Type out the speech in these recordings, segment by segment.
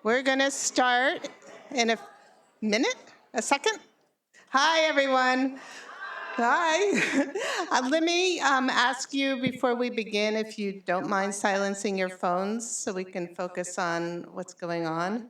We're going to start in a minute, a second. Hi, everyone. Hi. Let me ask you before we begin if you don't mind silencing your phones so we can focus on what's going on.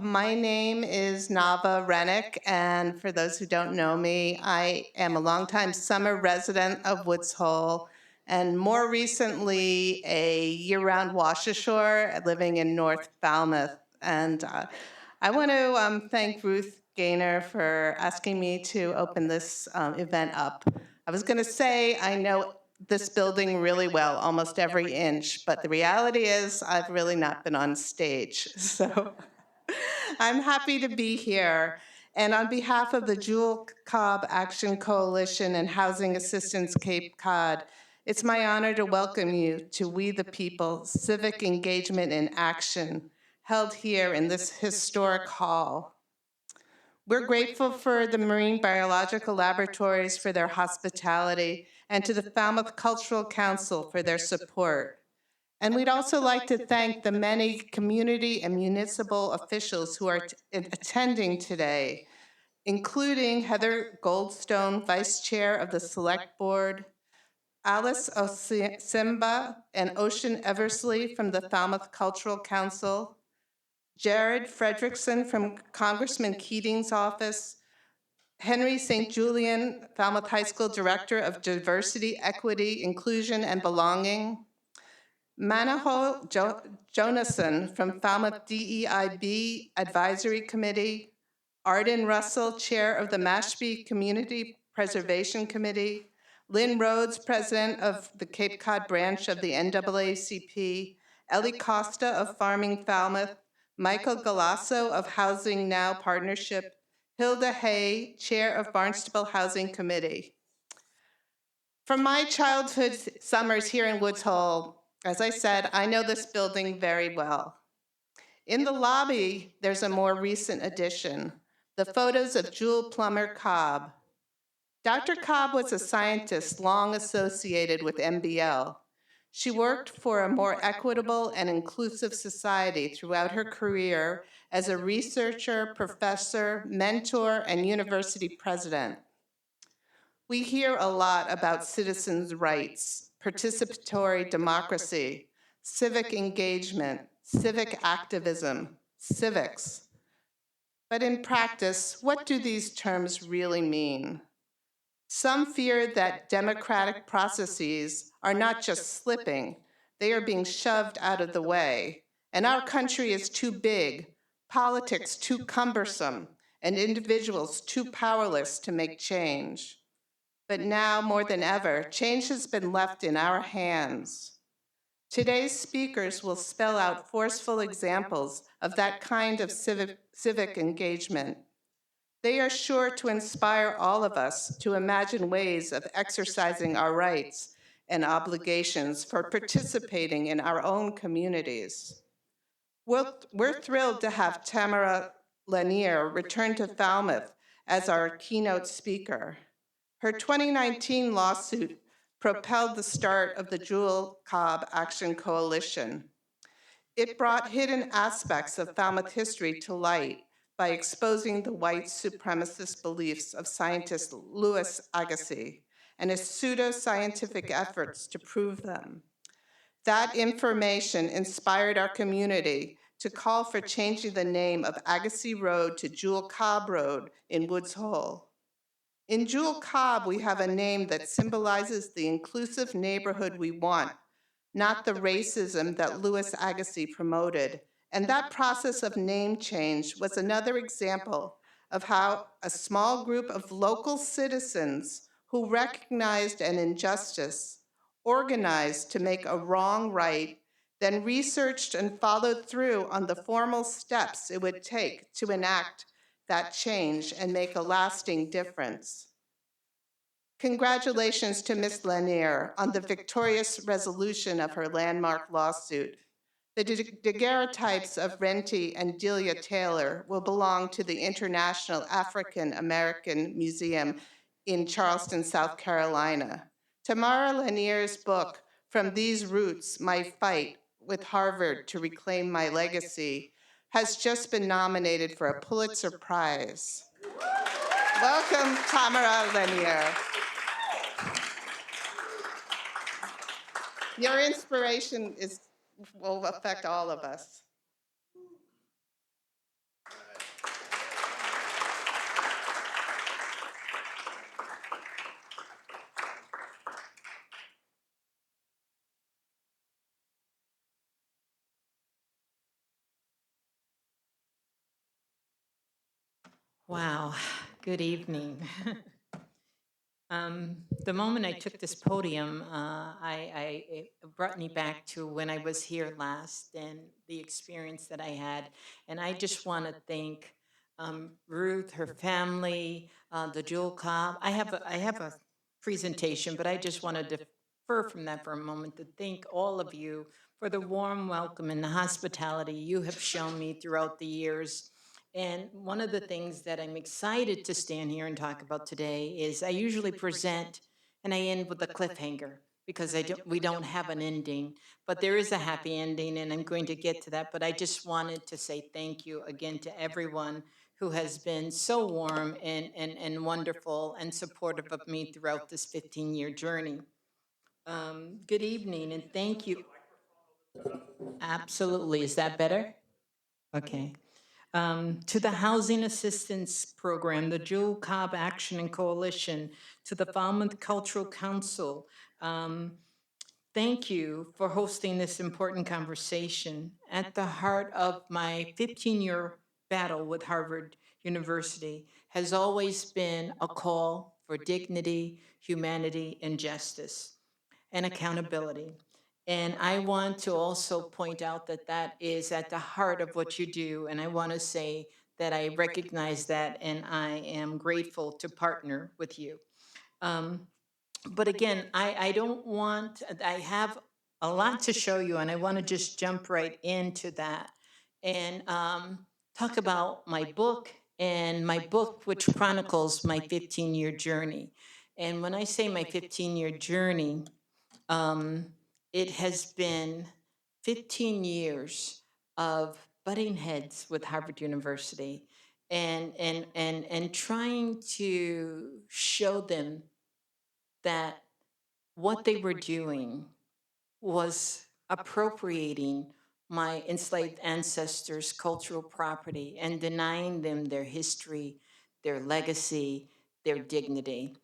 My name is Nava Rennick, and for those who don't know me, I am a longtime summer resident of Woods Hole, and more recently a year-round wash ashore living in North Falmouth. And I want to thank Ruth Gaynor for asking me to open this event up. I was going to say I know this building really well, almost every inch, but the reality is I've really not been on stage. So I'm happy to be here. And on behalf of the Jewel Cobb Action Coalition and Housing Assistance Cape Cod, it's my honor to welcome you to We the People Civic Engagement in Action, held here in this historic hall. We're grateful for the Marine Biological Laboratories for their hospitality and to the Falmouth Cultural Council for their support. And we'd also like to thank the many community and municipal officials who are attending today, including Heather Goldstone, Vice Chair of the Select Board, Alice Osimba and Ocean Eversley from the Falmouth Cultural Council, Jared Fredrickson from Congressman Keating's office, Henry St. Julian, Falmouth High School Director of Diversity, Equity, Inclusion, and Belonging, Manaho Jonason from Falmouth DEIB Advisory Committee, Arden Russell, Chair of the Mashpee Community Preservation Committee, Lynn Rhodes, President of the Cape Cod branch of the NAACP, Ellie Costa of Farming Falmouth, Michael Galasso of Housing Now Partnership, Hilda Hay, Chair of Barnstable Housing Committee. From my childhood summers here in Woods Hole, as I said, I know this building very well. In the lobby, there's a more recent addition, the photos of Jewel Plummer Cobb. Dr. Cobb was a scientist long associated with MBL. She worked for a more equitable and inclusive society throughout her career as a researcher, professor, mentor, and university president. We hear a lot about citizens' rights, participatory democracy, civic engagement, civic activism, civics. But in practice, what do these terms really mean? Some fear that democratic processes are not just slipping, they are being shoved out of the way. And our country is too big, politics too cumbersome, and individuals too powerless to make change. But now, more than ever, change has been left in our hands. Today's speakers will spell out forceful examples of that kind of civic engagement. They are sure to inspire all of us to imagine ways of exercising our rights and obligations for participating in our own communities. We're thrilled to have Tamara Lanier return to Falmouth as our keynote speaker. Her 2019 lawsuit propelled the start of the Jewel Cobb Action Coalition. It brought hidden aspects of Falmouth history to light by exposing the white supremacist beliefs of scientist Louis Agassiz and his pseudo-scientific efforts to prove them. That information inspired our community to call for changing the name of Agassiz Road to Jewel Cobb Road in Woods Hole. In Jewel Cobb, we have a name that symbolizes the inclusive neighborhood we want, not the racism that Louis Agassiz promoted. And that process of name change was another example of how a small group of local citizens who recognized an injustice, organized to make a wrong right, then researched and followed through on the formal steps it would take to enact that change and make a lasting difference. Congratulations to Ms. Lanier on the victorious resolution of her landmark lawsuit. The daguerreotypes of Renty and Delia Taylor will belong to the International African American Museum in Charleston, South Carolina. Tamara Lanier's book, From These Roots, My Fight with Harvard to Reclaim My Legacy, has just been nominated for a Pulitzer Prize. Welcome, Tamara Lanier. Your inspiration will affect all of us. Wow, good evening. The moment I took this podium, it brought me back to when I was here last and the experience that I had. And I just want to thank Ruth, her family, the Jewel Cobb. I have a presentation, but I just want to defer from that for a moment to thank all of you for the warm welcome and the hospitality you have shown me throughout the years. And one of the things that I'm excited to stand here and talk about today is I usually present and I end with a cliffhanger because we don't have an ending, but there is a happy ending and I'm going to get to that. But I just wanted to say thank you again to everyone who has been so warm and wonderful and supportive of me throughout this 15-year journey. Good evening and thank you. Absolutely. Is that better? Okay. To the Housing Assistance Program, the Jewel Cobb Action Coalition, to the Falmouth Cultural Council. Um, Thank you for hosting this important conversation. At the heart of my 15-year battle with Harvard University has always been a call for dignity, humanity, and justice and accountability. And I want to also point out that that is at the heart of what you do. And I want to say that I recognize that and I am grateful to partner with you. Um, but again, I don't want, I have a lot to show you, and I want to just jump right into that and talk about my book and my book, which chronicles my 15-year journey. And when I say my 15-year journey, um, it has been 15 years of butting heads with Harvard University and trying to show them that what they were doing was appropriating my enslaved ancestors' cultural property and denying them their history, their legacy, their dignity.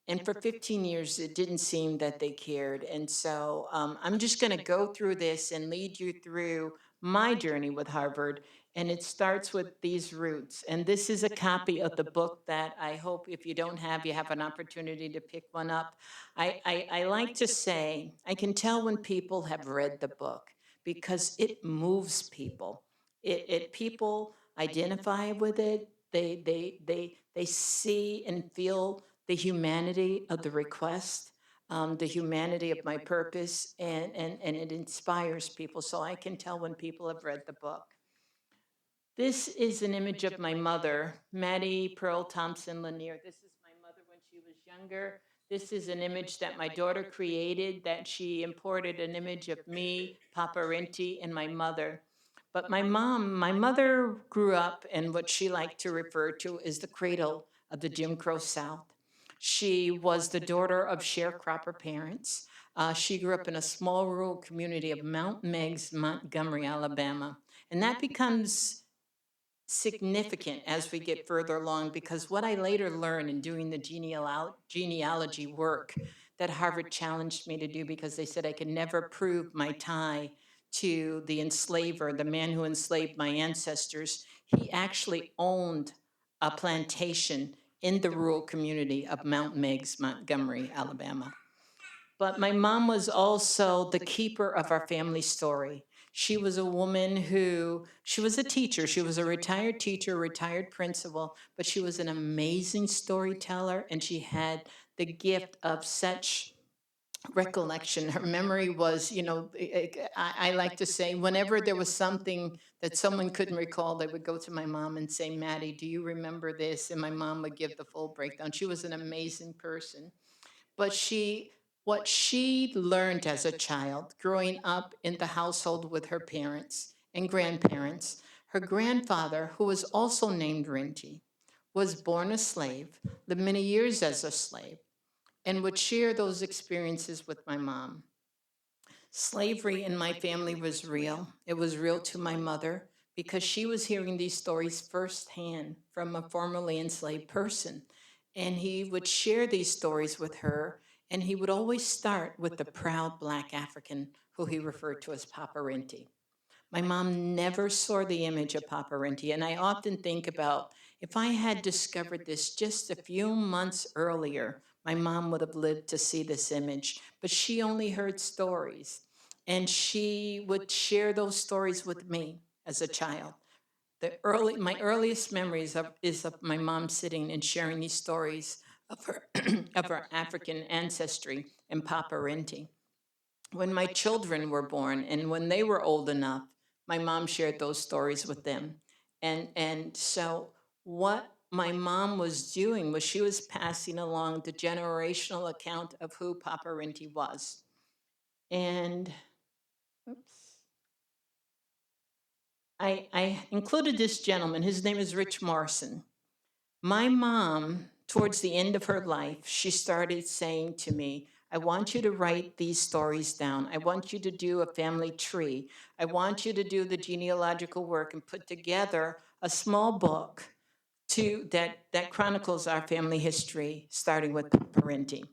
And for 15 years, it didn't seem that they cared. And so I'm just going to go through this and lead you through my journey with Harvard. And it starts with these roots. And this is a copy of the book that I hope if you don't have, you have an opportunity to pick one up. I like to say, I can tell when people have read the book because it moves people. People identify with it. They see and feel the humanity of the request, the humanity of my purpose, and it inspires people. So I can tell when people have read the book. This is an image of my mother, Maddie Pearl Thompson Lanier. This is my mother when she was younger. This is an image that my daughter created, that she imported an image of me, Papa Renti, and my mother. But my mother grew up in what she liked to refer to as the cradle of the Jim Crow South. She was the daughter of sharecropper parents. She grew up in a small rural community of Mount Meigs, Montgomery, Alabama. And that becomes significant as we get further along because what I later learned in doing the genealogy work that Harvard challenged me to do because they said I could never prove my tie to the enslaver, the man who enslaved my ancestors. He actually owned a plantation in the rural community of Mount Meigs, Montgomery, Alabama. But my mom was also the keeper of our family story. She was a woman she was a teacher. She was a retired teacher, retired principal, but she was an amazing storyteller and she had the gift of such recollection. Her memory was, I like to say, whenever there was something that someone couldn't recall, they would go to my mom and say, Maddie, do you remember this? And my mom would give the full breakdown. She was an amazing person. But what she learned as a child, growing up in the household with her parents and grandparents, Her grandfather, who was also named Rinty, was born a slave, lived many years as a slave, and would share those experiences with my mom. Slavery in my family was real. It was real to my mother because she was hearing these stories firsthand from a formerly enslaved person. And he would share these stories with her, and he would always start with the proud black African who he referred to as Papa Rinty. My mom never saw the image of Papa Rinty, and I often think about if I had discovered this just a few months earlier, my mom would have lived to see this image. But she only heard stories, and she would share those stories with me as a child. My earliest memories is of my mom sitting and sharing these stories of her of her African ancestry and Papa Rinty. When my children were born and when they were old enough, my mom shared those stories with them. And so what my mom was doing was she was passing along the generational account of who Papa Rinty was. And oops, I included this gentleman. His name is Rich Morrison. My mom, towards the end of her life, she started saying to me, I want you to write these stories down. I want you to do a family tree. I want you to do the genealogical work and put together a small book that chronicles our family history, starting with parenting.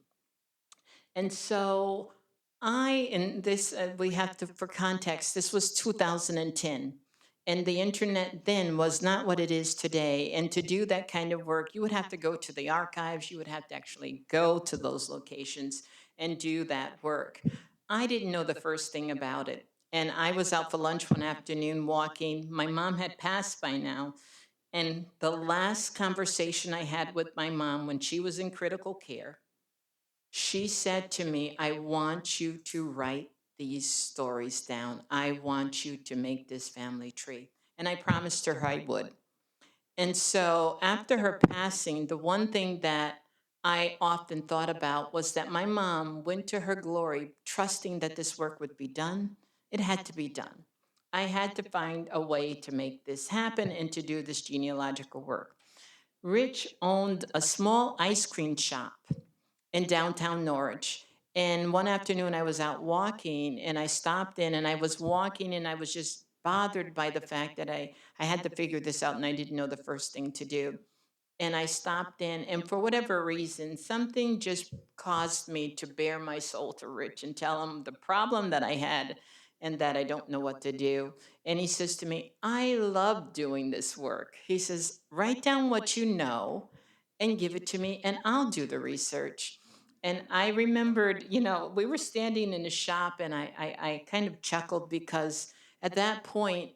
And so and this, we have to, for context, this was 2010. And the internet then was not what it is today. And to do that kind of work, you would have to go to the archives, you would have to actually go to those locations and do that work. I didn't know the first thing about it. And I was out for lunch one afternoon walking. My mom had passed by now. And the last conversation I had with my mom when she was in critical care, she said to me, I want you to write these stories down. I want you to make this family tree. And I promised her I would. And so after her passing, the one thing that I often thought about was that my mom went to her glory trusting that this work would be done. It had to be done. I had to find a way to make this happen and to do this genealogical work. Rich owned a small ice cream shop in downtown Norwich. And one afternoon I was out walking and I stopped in and I was walking and I was just bothered by the fact that I had to figure this out and I didn't know the first thing to do. And I stopped in, and for whatever reason, something just caused me to bare my soul to Rich and tell him the problem that I had and that I don't know what to do. And he says to me, I love doing this work. He says, write down what you know and give it to me, and I'll do the research. And I remembered, we were standing in the shop, and I kind of chuckled because at that point,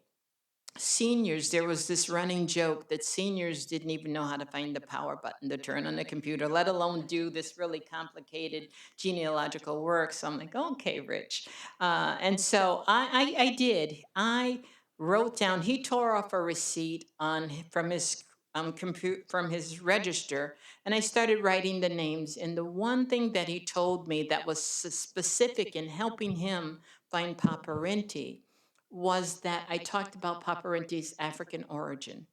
seniors, there was this running joke that seniors didn't even know how to find the power button to turn on the computer, let alone do this really complicated genealogical work. So I'm like, okay, Rich. And so I did. I wrote down, he tore off a receipt from his from his register, and I started writing the names. And the one thing that he told me that was specific in helping him find Papa Rinty was that I talked about Papa Rinty's African origin.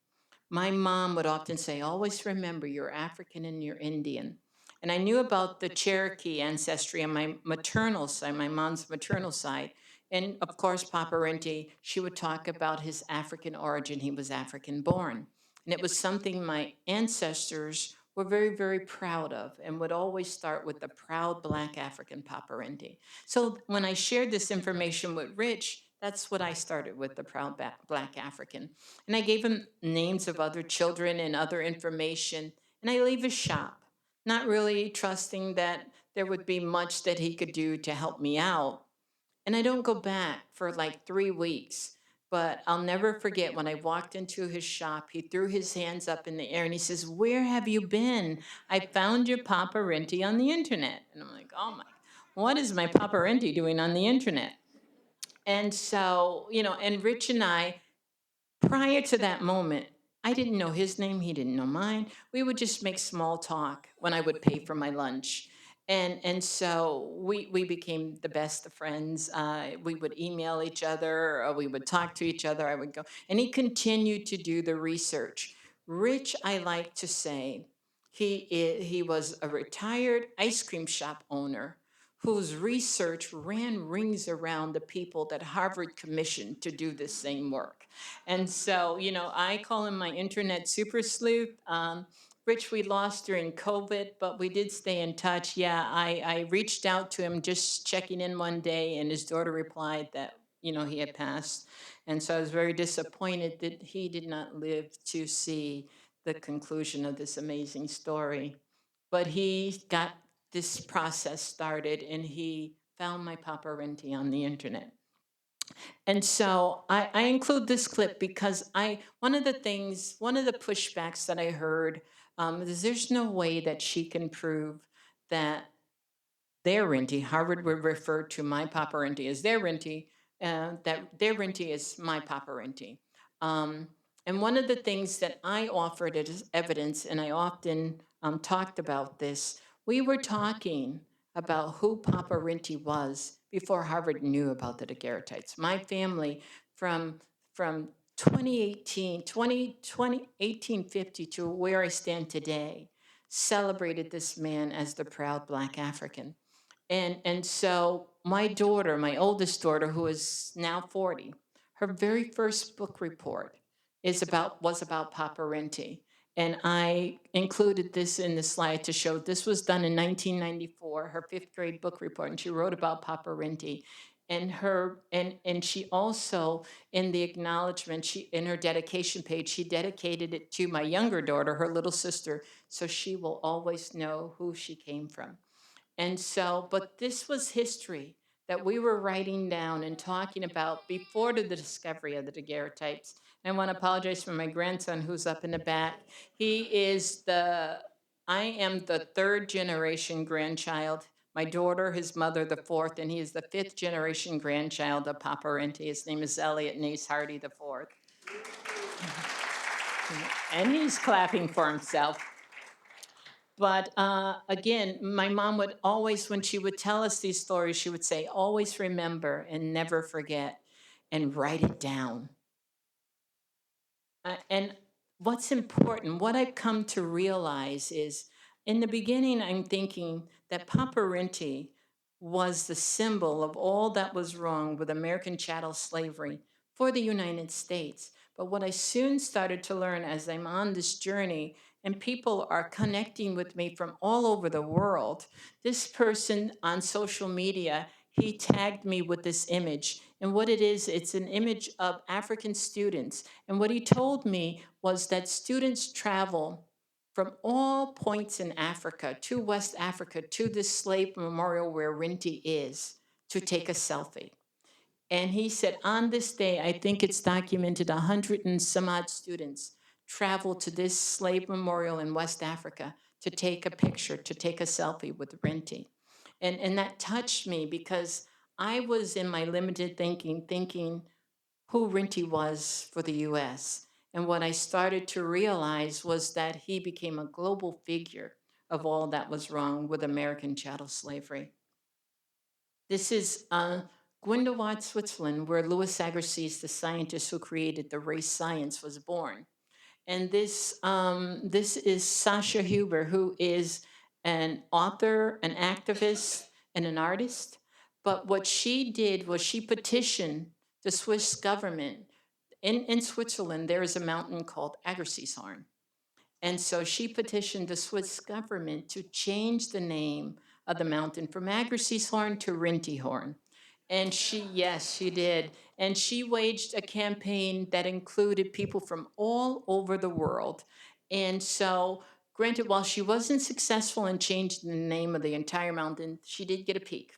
My mom would often say, always remember you're African and you're Indian. And I knew about the Cherokee ancestry on my maternal side, my mom's maternal side. And of course, Papa Rinty, she would talk about his African origin. He was African born. And it was something my ancestors were very, very proud of and would always start with the proud Black African Papa Rinty. So when I shared this information with Rich, that's what I started with, the proud Black African. And I gave him names of other children and other information. And I leave his shop, not really trusting that there would be much that he could do to help me out. And I don't go back for like 3 weeks. But I'll never forget when I walked into his shop, he threw his hands up in the air and he says, where have you been? I found your Papa Rinty on the internet. And I'm like, oh my, what is my Papa Rinty doing on the internet? And so, and Rich and I, prior to that moment, I didn't know his name, he didn't know mine. We would just make small talk when I would pay for my lunch. And so we became the best of friends. We would email each other, or we would talk to each other. I would go, and he continued to do the research. Rich, I like to say, he was a retired ice cream shop owner whose research ran rings around the people that Harvard commissioned to do the same work. And so, I call him my internet super sleuth. Rich, we lost during COVID, but we did stay in touch. Yeah, I reached out to him just checking in one day, and his daughter replied that, he had passed. And so I was very disappointed that he did not live to see the conclusion of this amazing story. But he got this process started, and he found my Papa Renti on the internet. And so I include this clip because one of the pushbacks that I heard is there's no way that she can prove that their renti, Harvard would refer to my Papa Renti as their renti, that their renti is my Papa Renti. Um, and one of the things that I offered as evidence, and I often talked about this, we were talking about who Papa Renti was before Harvard knew about the daguerreotypes. My family from 1850 to where I stand today celebrated this man as the proud Black African. And so my daughter, my oldest daughter, who is now 40, her very first book report was about Papa Renti. And I included this in the slide to show this was done in 1994, her fifth grade book report, and she wrote about Papa Renti. And she also, in the acknowledgement, in her dedication page, she dedicated it to my younger daughter, her little sister, so she will always know who she came from. And so, but this was history that we were writing down and talking about before the discovery of the daguerreotypes. And I want to apologize for my grandson who's up in the back. I am the third generation grandchild. My daughter, his mother, the fourth, and he is the fifth generation grandchild of Papa Renti. His name is Elliot Nace Hardy the fourth. And he's clapping for himself. But again, my mom would always, when she would tell us these stories, she would say, always remember and never forget and write it down. And what's important, what I've come to realize is in the beginning, I'm thinking that Papa Renti was the symbol of all that was wrong with American chattel slavery for the United States. But what I soon started to learn as I'm on this journey, and people are connecting with me from all over the world, this person on social media, he tagged me with this image. And what it is, it's an image of African students. And what he told me was that students travel from all points in Africa to West Africa to this slave memorial where Rinty is to take a selfie. And he said, on this day, I think it's documented 100 and some odd students traveled to this slave memorial in West Africa to take a picture, to take a selfie with Rinty. And that touched me because I was in my limited thinking who Rinty was for the US. And what I started to realize was that he became a global figure of all that was wrong with American chattel slavery. This is Grindelwald, Switzerland, where Louis Agassiz, the scientist who created the race science, was born. And this is Sasha Huber, who is an author, an activist, and an artist. But what she did was she petitioned the Swiss government. In Switzerland, there is a mountain called Aggersishorn. And so she petitioned the Swiss government to change the name of the mountain from Aggersishorn to Rintihorn. And yes, she did. And she waged a campaign that included people from all over the world. And so, granted, while she wasn't successful in changing the name of the entire mountain, she did get a peek.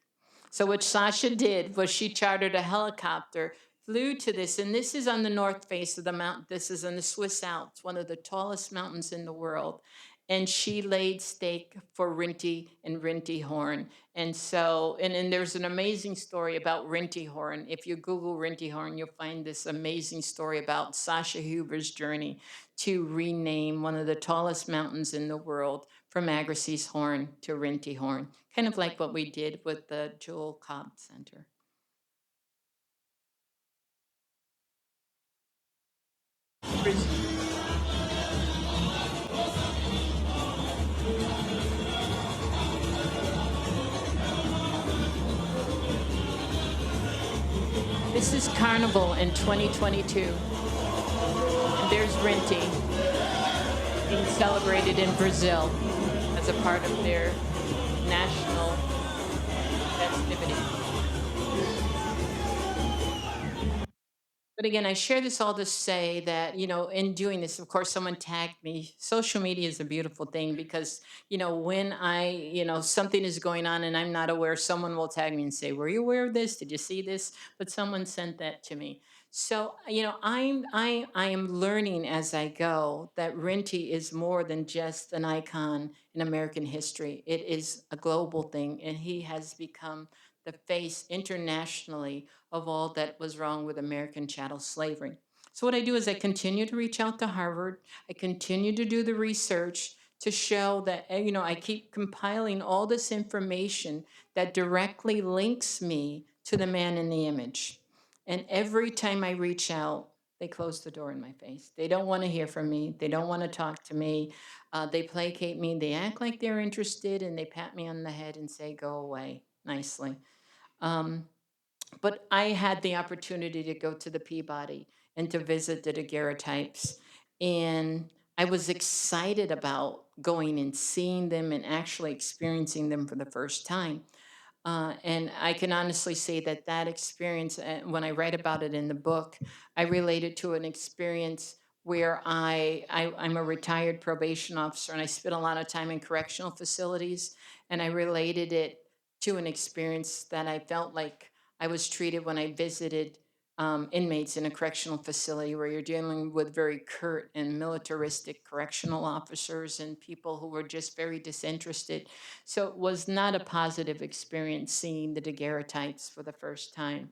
So what Sasha did was she chartered a helicopter, flew to this, and this is on the north face of the mountain. This is in the Swiss Alps, one of the tallest mountains in the world. And she laid stake for Rinty and Rinty Horn. And so, and there's an amazing story about Rinty Horn. If you Google Rinty Horn, you'll find this amazing story about Sasha Huber's journey to rename one of the tallest mountains in the world from Agassiz's Horn to Rinty Horn, kind of like what we did with the Jewel Cobb Center. This is Carnival in 2022. And there's Rinty being celebrated in Brazil as a part of their national festivity. But again, I share this all to say that, in doing this, of course, someone tagged me. Social media is a beautiful thing because, when something is going on and I'm not aware, someone will tag me and say, were you aware of this? Did you see this? But someone sent that to me. So, I am learning as I go that Rinty is more than just an icon in American history. It is a global thing, and he has become the face internationally of all that was wrong with American chattel slavery. So, what I do is I continue to reach out to Harvard, I continue to do the research to show that, I keep compiling all this information that directly links me to the man in the image. And every time I reach out, they close the door in my face. They don't want to hear from me. They don't want to talk to me. They placate me. They act like they're interested and they pat me on the head and say, go away nicely. Um, but I had the opportunity to go to the Peabody and to visit the daguerreotypes. And I was excited about going and seeing them and actually experiencing them for the first time. And I can honestly say that that experience, when I write about it in the book, I relate it to an experience where I'm a retired probation officer and I spent a lot of time in correctional facilities. And I related it to an experience that I felt like I was treated when I visited inmates in a correctional facility where you're dealing with very curt and militaristic correctional officers and people who were just very disinterested. So it was not a positive experience seeing the daguerreotypes for the first time.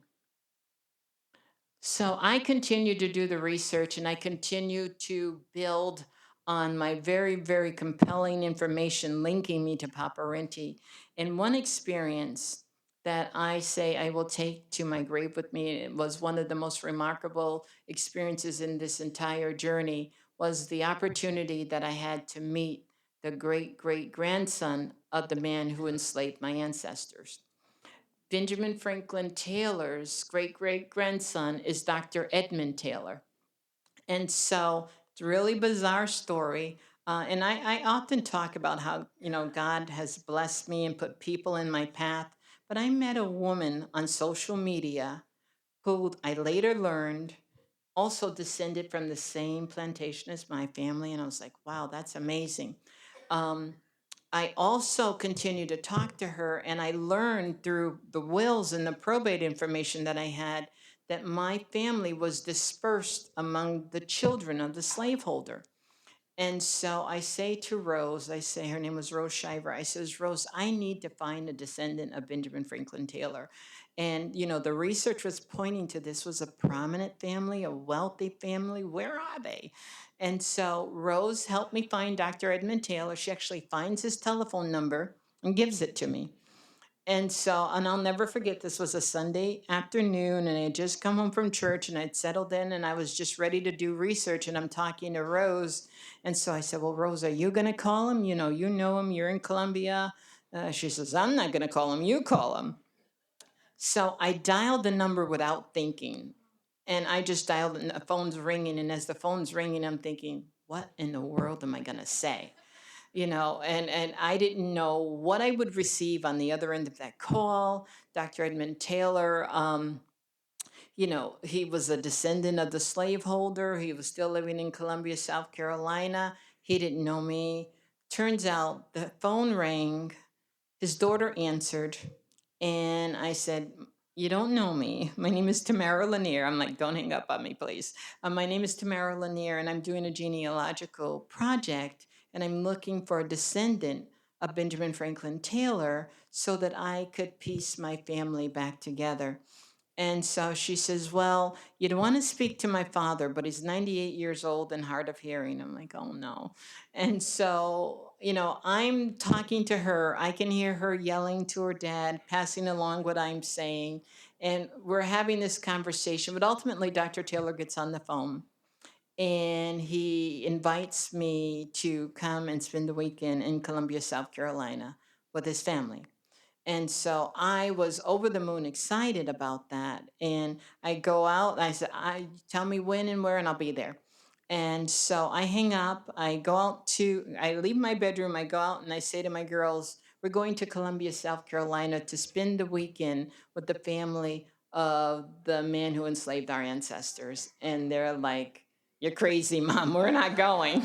So I continue to do the research and I continue to build on my very, very compelling information linking me to Papa Rinty. And one experience that I say I will take to my grave with me, it was one of the most remarkable experiences in this entire journey, was the opportunity that I had to meet the great great grandson of the man who enslaved my ancestors. Benjamin Franklin Taylor's great great grandson is Dr. Edmund Taylor. And so it's a really bizarre story. And I often talk about how, God has blessed me and put people in my path. But I met a woman on social media who I later learned also descended from the same plantation as my family. And I was like, wow, that's amazing. Um, I also continued to talk to her, and I learned through the wills and the probate information that I had that my family was dispersed among the children of the slaveholder. And so I say to Rose, I say her name was Rose Shiver. I says, Rose, I need to find a descendant of Benjamin Franklin Taylor. And the research was pointing to this was a prominent family, a wealthy family. Where are they? And so Rose helped me find Dr. Edmund Taylor. She actually finds his telephone number and gives it to me. And I'll never forget, this was a Sunday afternoon, and I had just come home from church, and I'd settled in, and I was just ready to do research, and I'm talking to Rose. And so I said, well, Rose, are you going to call him? You know him, you're in Columbia. She says, I'm not going to call him, you call him. So I dialed the number without thinking, and I just dialed, and the phone's ringing, and as the phone's ringing, I'm thinking, what in the world am I going to say? And I didn't know what I would receive on the other end of that call. Dr. Edmund Taylor, he was a descendant of the slaveholder. He was still living in Columbia, South Carolina. He didn't know me. Turns out the phone rang, his daughter answered, and I said, you don't know me. My name is Tamara Lanier. I'm like, don't hang up on me, please. My name is Tamara Lanier, and I'm doing a genealogical project, and I'm looking for a descendant of Benjamin Franklin Taylor so that I could piece my family back together. And so she says, well, you'd want to speak to my father, but he's 98 years old and hard of hearing. I'm like, oh no. And so, I'm talking to her. I can hear her yelling to her dad, passing along what I'm saying. And we're having this conversation. But ultimately, Dr. Taylor gets on the phone and he invites me to come and spend the weekend in Columbia, South Carolina with his family. And so I was over the moon excited about that. And I go out, I said, I tell me when and where, and I'll be there. And so I hang up, I leave my bedroom, I go out and I say to my girls, we're going to Columbia, South Carolina to spend the weekend with the family of the man who enslaved our ancestors. And they're like, you're crazy, Mom, we're not going.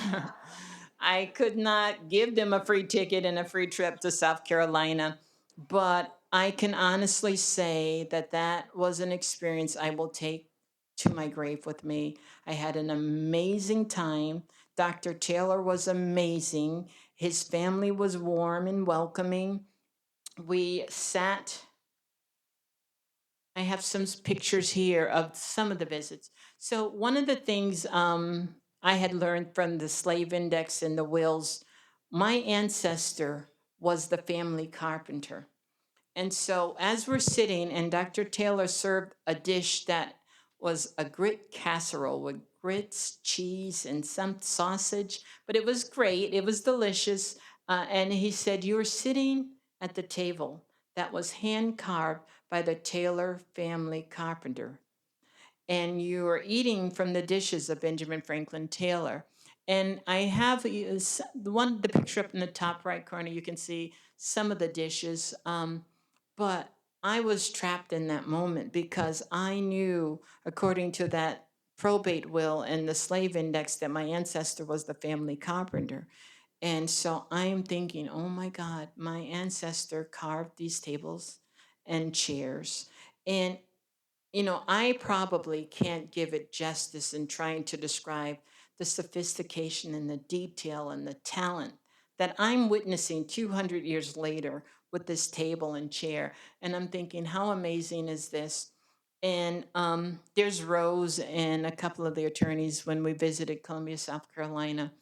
I could not give them a free ticket and a free trip to South Carolina, but I can honestly say that that was an experience I will take to my grave with me. I had an amazing time. Dr. Taylor was amazing. His family was warm and welcoming. We sat, I have some pictures here of some of the visits. So, one of the things I had learned from the slave index and the wills, my ancestor was the family carpenter. And so, as we're sitting, and Dr. Taylor served a dish that was a grit casserole with grits, cheese, and some sausage, but it was great. It was delicious. And he said, you're sitting at the table that was hand carved by the Taylor family carpenter, and you are eating from the dishes of Benjamin Franklin Taylor. And I have the picture up in the top right corner. You can see some of the dishes, but I was trapped in that moment because I knew, according to that probate will and the slave index, that my ancestor was the family carpenter. And so I am thinking, oh my God, my ancestor carved these tables and chairs. And I probably can't give it justice in trying to describe the sophistication and the detail and the talent that I'm witnessing 200 years later with this table and chair. And I'm thinking, how amazing is this? And there's Rose and a couple of the attorneys when we visited Columbia, South Carolina.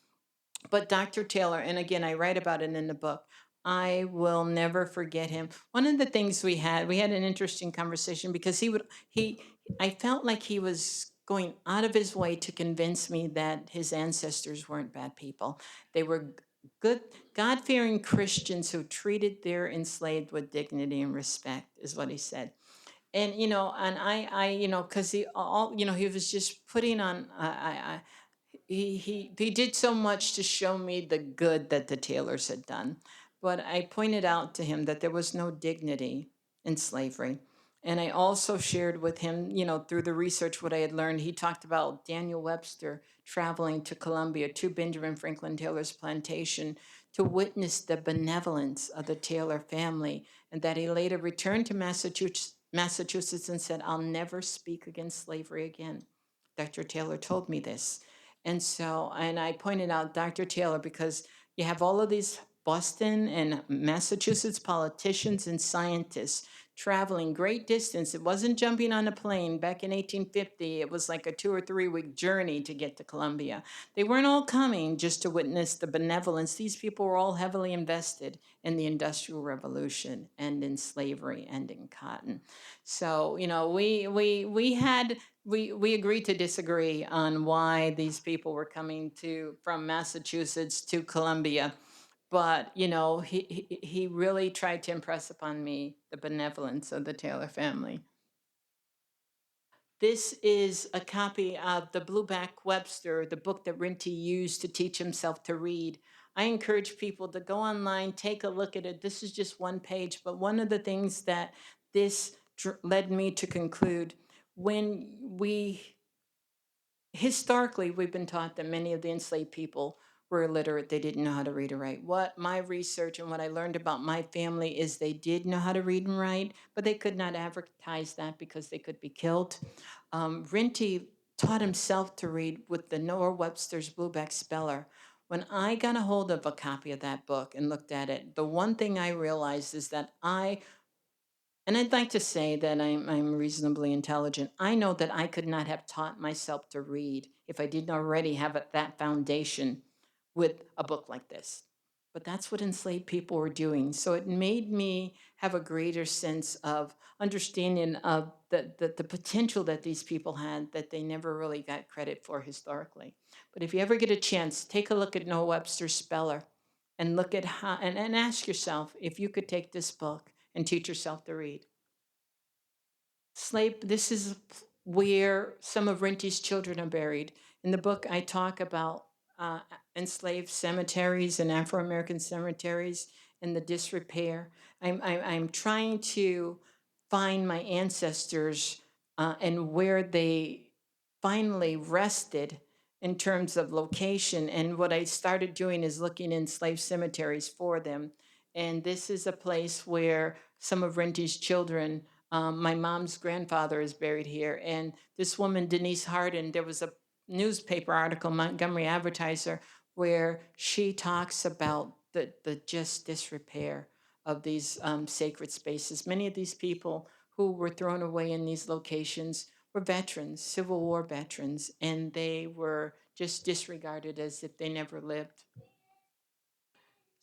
But Dr. Taylor, and again, I write about it in the book, I will never forget him. One of the things we had an interesting conversation because I felt like he was going out of his way to convince me that his ancestors weren't bad people. They were good, God fearing Christians who treated their enslaved with dignity and respect, is what he said. And and because he was just putting on. He did so much to show me the good that the Taylors had done, but I pointed out to him that there was no dignity in slavery. And I also shared with him, through the research what I had learned. He talked about Daniel Webster traveling to Columbia to Benjamin Franklin Taylor's plantation to witness the benevolence of the Taylor family, and that he later returned to Massachusetts and said, I'll never speak against slavery again. Dr. Taylor told me this. And so, and I pointed out Dr. Taylor because you have all of these Boston and Massachusetts politicians and scientists traveling great distance. It wasn't jumping on a plane back in 1850. It was like a 2 or 3 week journey to get to Columbia. They weren't all coming just to witness the benevolence. These people were all heavily invested in the Industrial Revolution and in slavery and in cotton. So, we agreed to disagree on why these people were coming from Massachusetts to Columbia. But he really tried to impress upon me the benevolence of the Taylor family. This is a copy of the Blueback Webster, the book that Rinty used to teach himself to read. I encourage people to go online, take a look at it. This is just one page, but one of the things that this led me to conclude, when we historically, we've been taught that many of the enslaved people were illiterate. They didn't know how to read or write. What my research and what I learned about my family is they did know how to read and write, but they could not advertise that because they could be killed. Rinty taught himself to read with the Noah Webster's Blueback Speller. When I got a hold of a copy of that book and looked at it, the one thing I realized is that I And I'd like to say that I'm reasonably intelligent. I know that I could not have taught myself to read if I didn't already have that foundation with a book like this. But that's what enslaved people were doing. So it made me have a greater sense of understanding of the potential that these people had that they never really got credit for historically. But if you ever get a chance, take a look at Noah Webster's Speller and look at how, and ask yourself if you could take this book and teach yourself to read. This is where some of Renty's children are buried. In the book, I talk about uh, enslaved cemeteries and Afro American cemeteries and the disrepair. I'm trying to find my ancestors and where they finally rested in terms of location. And what I started doing is looking in slave cemeteries for them. And this is a place where some of Renty's children, my mom's grandfather is buried here. And this woman, Denise Harden, there was a newspaper article, Montgomery Advertiser, where she talks about the just disrepair of these sacred spaces. Many of these people who were thrown away in these locations were veterans, Civil War veterans, and they were just disregarded as if they never lived.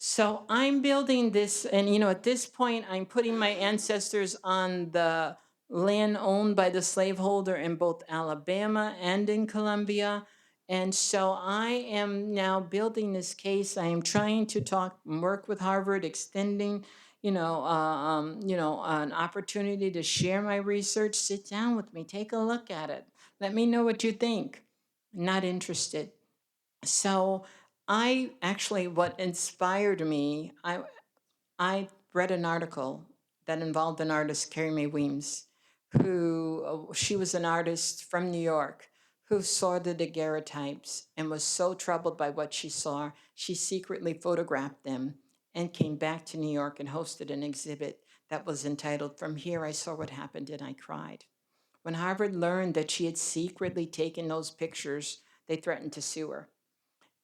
So I'm building this, and at this point, I'm putting my ancestors on the land owned by the slaveholder in both Alabama and in Colombia. And so I am now building this case. I am trying to talk, work with Harvard, extending, an opportunity to share my research. Sit down with me, take a look at it. Let me know what you think. Not interested. So what inspired me, I read an article that involved an artist, Carrie Mae Weems, who she was an artist from New York who saw the daguerreotypes and was so troubled by what she saw, she secretly photographed them and came back to New York and hosted an exhibit that was entitled "From Here I Saw What Happened and I Cried." When Harvard learned that she had secretly taken those pictures, they threatened to sue her.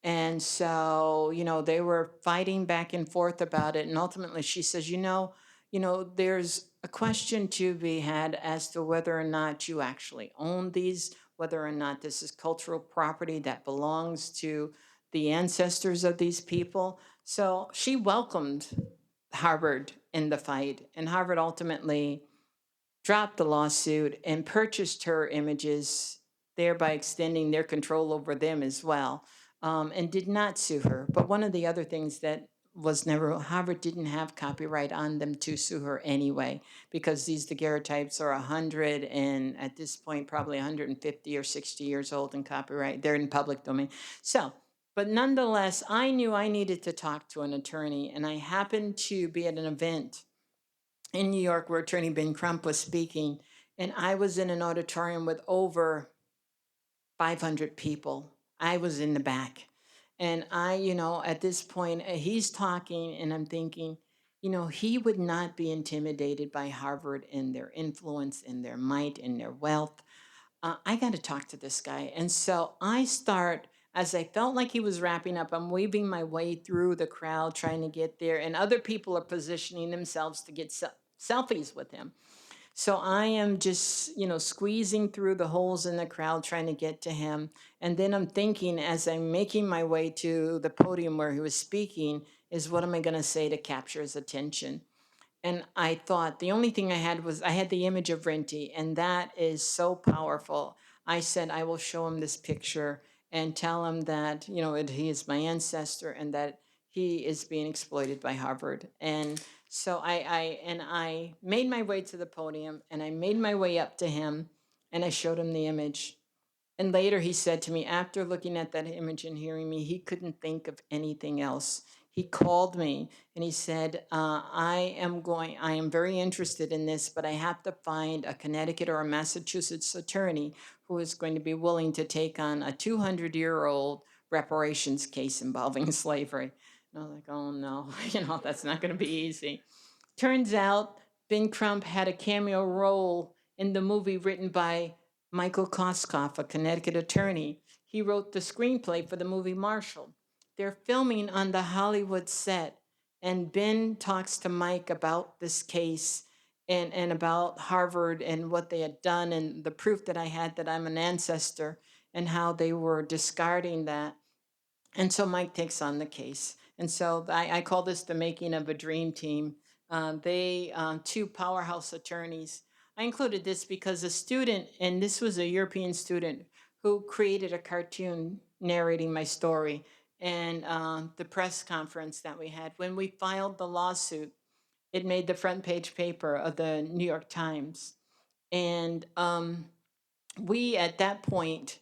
And so, they were fighting back and forth about it. And ultimately she says, there's a question to be had as to whether or not you actually own these, whether or not this is cultural property that belongs to the ancestors of these people. So she welcomed Harvard in the fight. And Harvard ultimately dropped the lawsuit and purchased her images, thereby extending their control over them as well, and did not sue her. But one of the other things that was never, Harvard didn't have copyright on them to sue her anyway, because these daguerreotypes are 100 and at this point probably 150 or 60 years old in copyright. They're in public domain. So, but nonetheless, I knew I needed to talk to an attorney, and I happened to be at an event in New York where Attorney Ben Crump was speaking, and I was in an auditorium with over 500 people. I was in the back. And at this point, he's talking, and I'm thinking, he would not be intimidated by Harvard and their influence and their might and their wealth. I got to talk to this guy. And so as I felt like he was wrapping up, I'm weaving my way through the crowd trying to get there, and other people are positioning themselves to get selfies with him. So I am just, squeezing through the holes in the crowd trying to get to him. And then I'm thinking, as I'm making my way to the podium where he was speaking, is what am I going to say to capture his attention? And I thought the only thing I had the image of Renty, and that is so powerful. I said, I will show him this picture and tell him that, he is my ancestor and that he is being exploited by Harvard. And so I made my way to the podium, and I made my way up to him, and I showed him the image. And later he said to me, after looking at that image and hearing me, he couldn't think of anything else. He called me and he said, I am very interested in this, but I have to find a Connecticut or a Massachusetts attorney who is going to be willing to take on a 200-year-old reparations case involving slavery. And I was like, oh no, that's not going to be easy. Turns out Ben Crump had a cameo role in the movie written by Michael Koskoff, a Connecticut attorney. He wrote the screenplay for the movie Marshall. They're filming on the Hollywood set, and Ben talks to Mike about this case, and about Harvard and what they had done and the proof that I had that I'm an ancestor and how they were discarding that. And so Mike takes on the case. And so I call this the making of a dream team. Two powerhouse attorneys. I included this because a student, and this was a European student, who created a cartoon narrating my story. And the press conference that we had, when we filed the lawsuit, it made the front page paper of the New York Times. And we, at that point,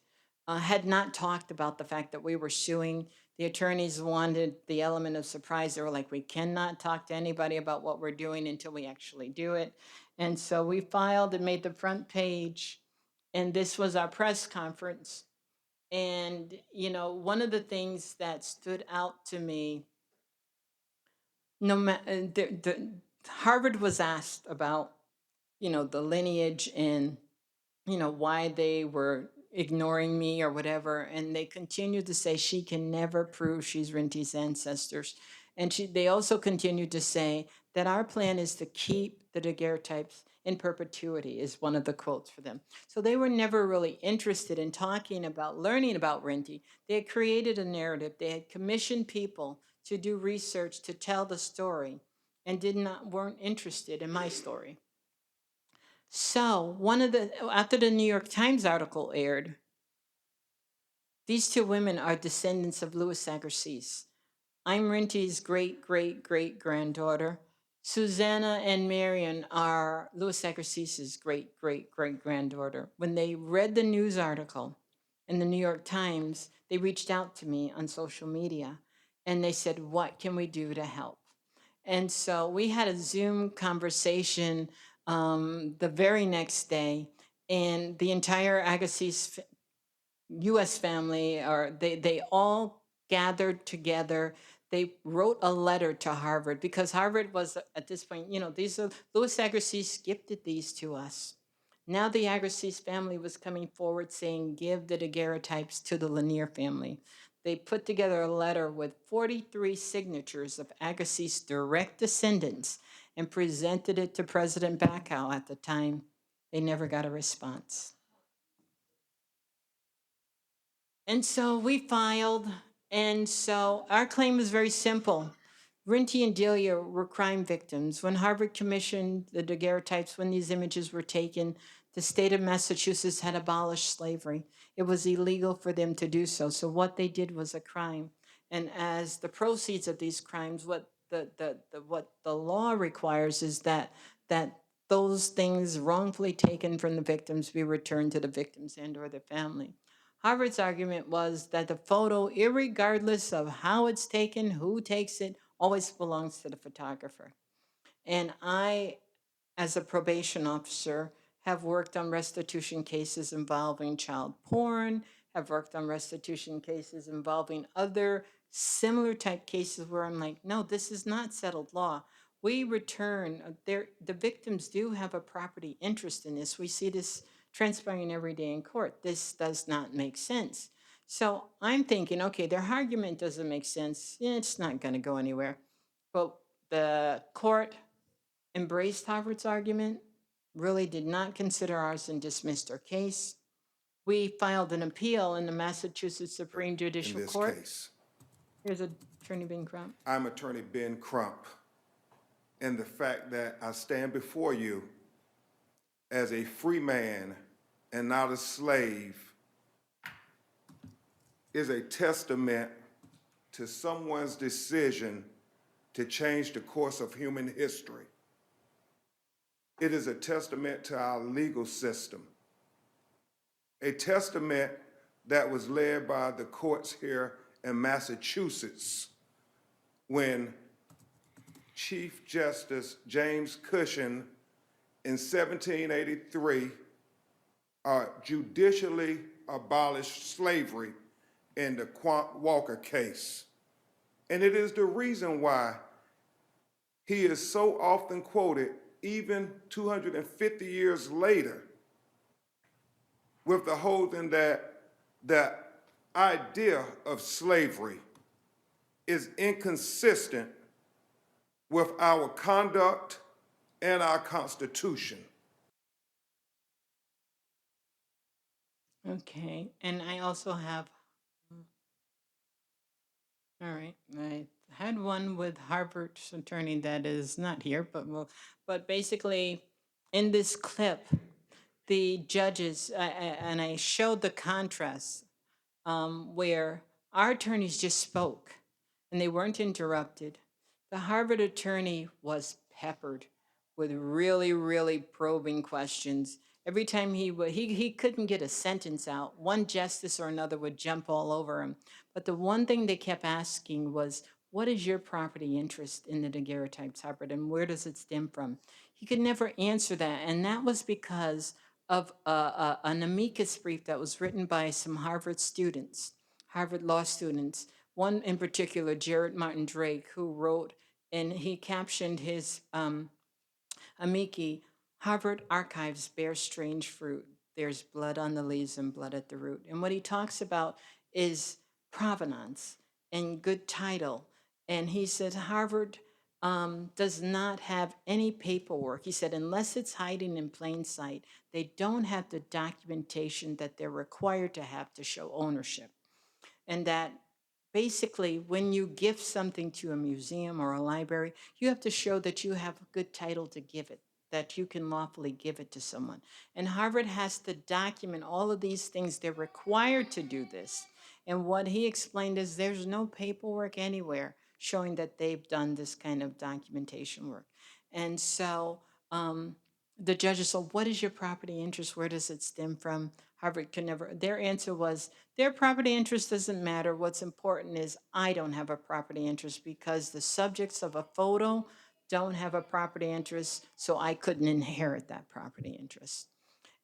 had not talked about the fact that we were suing. The attorneys wanted the element of surprise. They were like, we cannot talk to anybody about what we're doing until we actually do it. And so we filed and made the front page. And this was our press conference. And, one of the things that stood out to me, Harvard was asked about, the lineage and why they were ignoring me or whatever. And they continued to say she can never prove she's Rinty's ancestors. And they also continued to say that our plan is to keep the daguerreotypes in perpetuity, is one of the quotes for them. So they were never really interested in talking about learning about Rinty. They had created a narrative. They had commissioned people to do research to tell the story and weren't interested in my story. So after the New York Times article aired, these two women are descendants of Louis Agassiz. I'm Rinty's great, great, great granddaughter. Susanna and Marion are Louis Agassiz's great, great, great granddaughter. When they read the news article in the New York Times, they reached out to me on social media and they said, what can we do to help? And so we had a Zoom conversation the very next day, and the entire Agassiz U.S. family, or they all gathered together. They wrote a letter to Harvard because Harvard was at this point, these are Louis Agassiz gifted these to us. Now the Agassiz family was coming forward saying, give the daguerreotypes to the Lanier family. They put together a letter with 43 signatures of Agassiz direct descendants and presented it to President Bacow at the time. They never got a response. And so we filed, and so our claim was very simple. Rinty and Delia were crime victims. When Harvard commissioned the daguerreotypes, when these images were taken, the state of Massachusetts had abolished slavery. It was illegal for them to do so. So what they did was a crime. And as the proceeds of these crimes, what the law requires is that those things wrongfully taken from the victims be returned to the victims and or their family. Harvard's argument was that the photo, irregardless of how it's taken, who takes it, always belongs to the photographer. And I, as a probation officer, have worked on restitution cases involving child porn, have worked on restitution cases involving other similar type cases where I'm like, no, this is not settled law. We return, the victims do have a property interest in this. We see this transpiring every day in court. This does not make sense. So I'm thinking, okay, their argument doesn't make sense. It's not going to go anywhere. But the court embraced Harvard's argument, really did not consider ours, and dismissed our case. We filed an appeal in the Massachusetts Supreme Judicial Court. In this case, Here's Attorney Ben Crump. I'm Attorney Ben Crump, and the fact that I stand before you as a free man and not a slave is a testament to someone's decision to change the course of human history. It is a testament to our legal system, a testament that was led by the courts here in Massachusetts when Chief Justice James Cushing in 1783 judicially abolished slavery in the Quant Walker case. And it is the reason why he is so often quoted, even 250 years later, with the holding that the idea of slavery is inconsistent with our conduct and our Constitution. Okay, and I also have, all right, I had one with Harvard's attorney that is not here, but basically, in this clip, the judges, and I showed the contrast where our attorneys just spoke and they weren't interrupted. The Harvard attorney was peppered with really, really probing questions. Every time he couldn't get a sentence out, one justice or another would jump all over him. But the one thing they kept asking was, what is your property interest in the daguerreotypes, Harvard, and where does it stem from? He could never answer that, and that was because of an amicus brief that was written by some Harvard students, Harvard law students. One in particular, Jared Martin Drake, who wrote, and he captioned his amici, Harvard archives bear strange fruit. There's blood on the leaves and blood at the root. And what he talks about is provenance and good title. And he said Harvard does not have any paperwork. He said, unless it's hiding in plain sight, they don't have the documentation that they're required to have to show ownership. And that basically, when you gift something to a museum or a library, you have to show that you have a good title to give it, that you can lawfully give it to someone. And Harvard has to document all of these things. They're required to do this. And what he explained is there's no paperwork anywhere showing that they've done this kind of documentation work. And so the judges said, what is your property interest? Where does it stem from? Harvard could never, their answer was, their property interest doesn't matter. What's important is I don't have a property interest because the subjects of a photo don't have a property interest, so I couldn't inherit that property interest.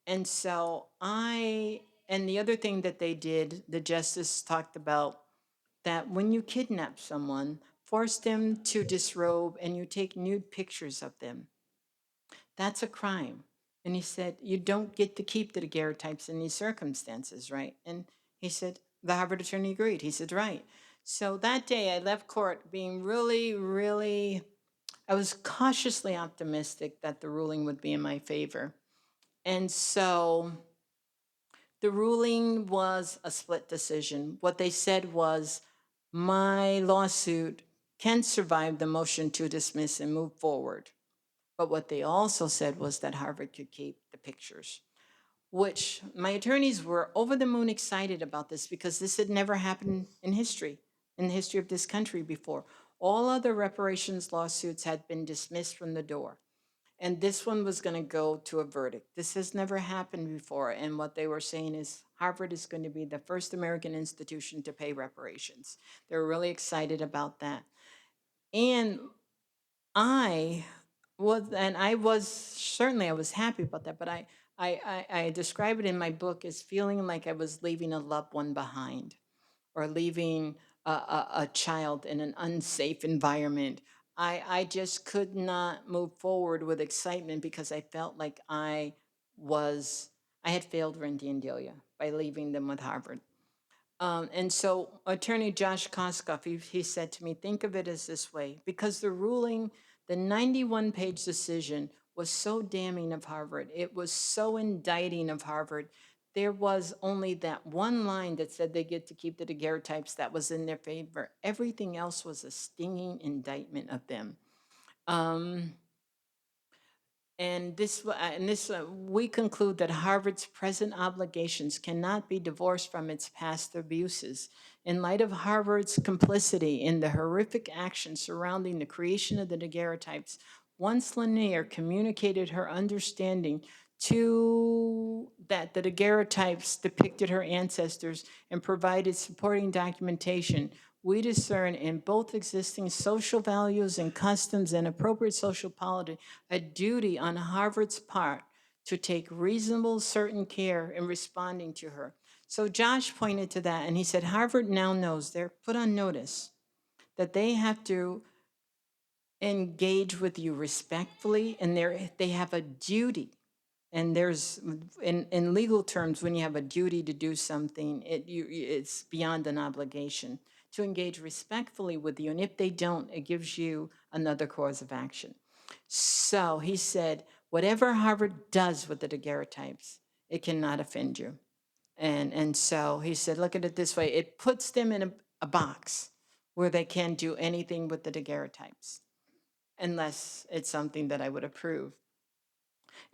And so and the other thing that they did, the justice talked about that when you kidnap someone, force them to disrobe and you take nude pictures of them, that's a crime. And he said, you don't get to keep the daguerreotypes in these circumstances, right? And he said, the Harvard attorney agreed. He said, right. So that day I left court being really, really, I was cautiously optimistic that the ruling would be in my favor. And so the ruling was a split decision. What they said was my lawsuit can survive the motion to dismiss and move forward. But what they also said was that Harvard could keep the pictures, which my attorneys were over the moon excited about this because this had never happened in history, in the history of this country before. All other reparations lawsuits had been dismissed from the door. And this one was going to go to a verdict. This has never happened before. And what they were saying is Harvard is going to be the first American institution to pay reparations. They're really excited about that. And I I was certainly I was happy about that, but I describe it in my book as feeling like I was leaving a loved one behind or leaving a child in an unsafe environment. I just could not move forward with excitement because I felt like I had failed Randy and Delia by leaving them with Harvard. And so attorney Josh Koskoff, he said to me, think of it as this way, because the ruling, the 91-page decision was so damning of Harvard. It was so indicting of Harvard. There was only that one line that said they get to keep the daguerreotypes that was in their favor. Everything else was a stinging indictment of them. We conclude that Harvard's present obligations cannot be divorced from its past abuses. In light of Harvard's complicity in the horrific actions surrounding the creation of the daguerreotypes, once Lanier communicated her understanding that the daguerreotypes depicted her ancestors and provided supporting documentation, we discern in both existing social values and customs and appropriate social polity a duty on Harvard's part to take reasonable, certain care in responding to her. So Josh pointed to that and he said, Harvard now knows, they're put on notice that they have to engage with you respectfully and they have a duty. And there's, in legal terms, when you have a duty to do something, it's beyond an obligation to engage respectfully with you. And if they don't, it gives you another cause of action. So he said, whatever Harvard does with the daguerreotypes, it cannot offend you. And so he said, look at it this way. It puts them in a box where they can't do anything with the daguerreotypes unless it's something that I would approve.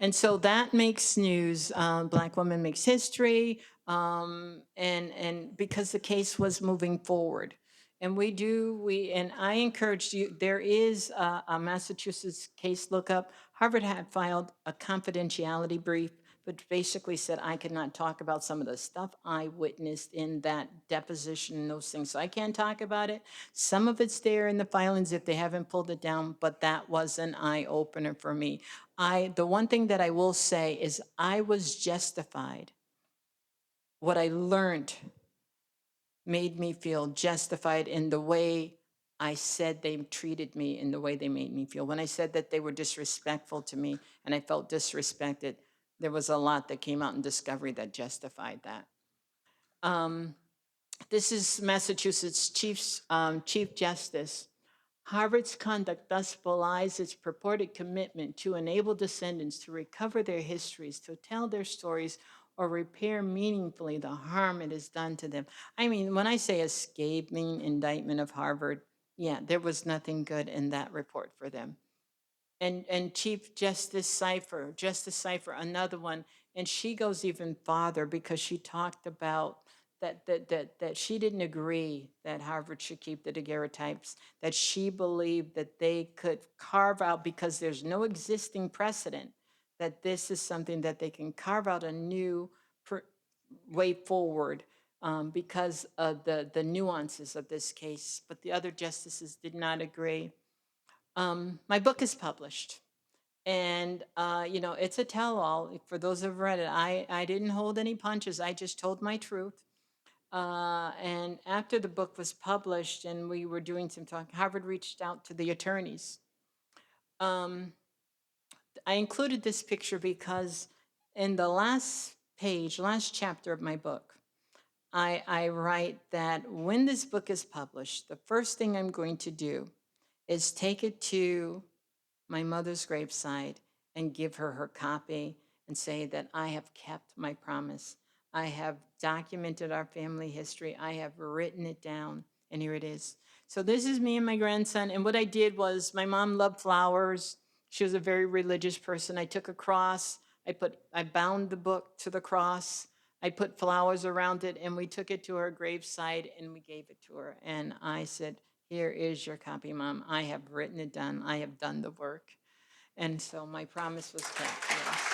And so that makes news. Black woman makes history, and because the case was moving forward. And and I encouraged you, there is a Massachusetts case lookup. Harvard had filed a confidentiality brief, but basically said I could not talk about some of the stuff I witnessed in that deposition and those things. So I can't talk about it. Some of it's there in the filings if they haven't pulled it down, but that was an eye opener for me. The one thing that I will say is I was justified. What I learned made me feel justified in the way I said they treated me, in the way they made me feel. When I said that they were disrespectful to me and I felt disrespected, there was a lot that came out in discovery that justified that. This is Massachusetts Chief Justice. Harvard's conduct thus belies its purported commitment to enable descendants to recover their histories, to tell their stories, or repair meaningfully the harm it has done to them. I mean, when I say a scathing indictment of Harvard, yeah, there was nothing good in that report for them. And Justice Cipher, another one, and she goes even farther because she talked about that she didn't agree that Harvard should keep the daguerreotypes, that she believed that they could carve out, because there's no existing precedent, that this is something that they can carve out a new way forward, because of the nuances of this case. But the other justices did not agree. My book is published. And, it's a tell-all. For those who've read it, I didn't hold any punches. I just told my truth. And after the book was published and we were doing some talk, Harvard reached out to the attorneys. I included this picture because in the last chapter of my book, I write that when this book is published, the first thing I'm going to do is take it to my mother's graveside and give her copy and say that I have kept my promise. I have documented our family history. I have written it down, and here it is. So this is me and my grandson. And what I did was, my mom loved flowers. She was a very religious person. I took a cross. I bound the book to the cross. I put flowers around it, and we took it to her graveside and we gave it to her. And I said, here is your copy, Mom. I have written it down. I have done the work. And so my promise was kept, yes.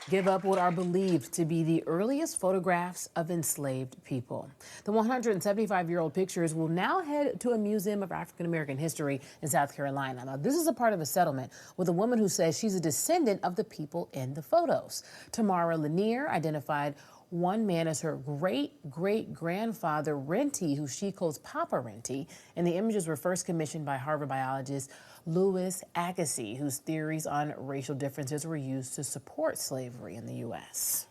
Give up what are believed to be the earliest photographs of enslaved people. The 175-year-old pictures will now head to a museum of African American history in South Carolina. Now, this is a part of a settlement with a woman who says she's a descendant of the people in the photos. Tamara Lanier identified one man as her great-great-grandfather, Renty, who she calls Papa Renty, and the images were first commissioned by Harvard biologist Louis Agassiz, whose theories on racial differences were used to support slavery in the U.S.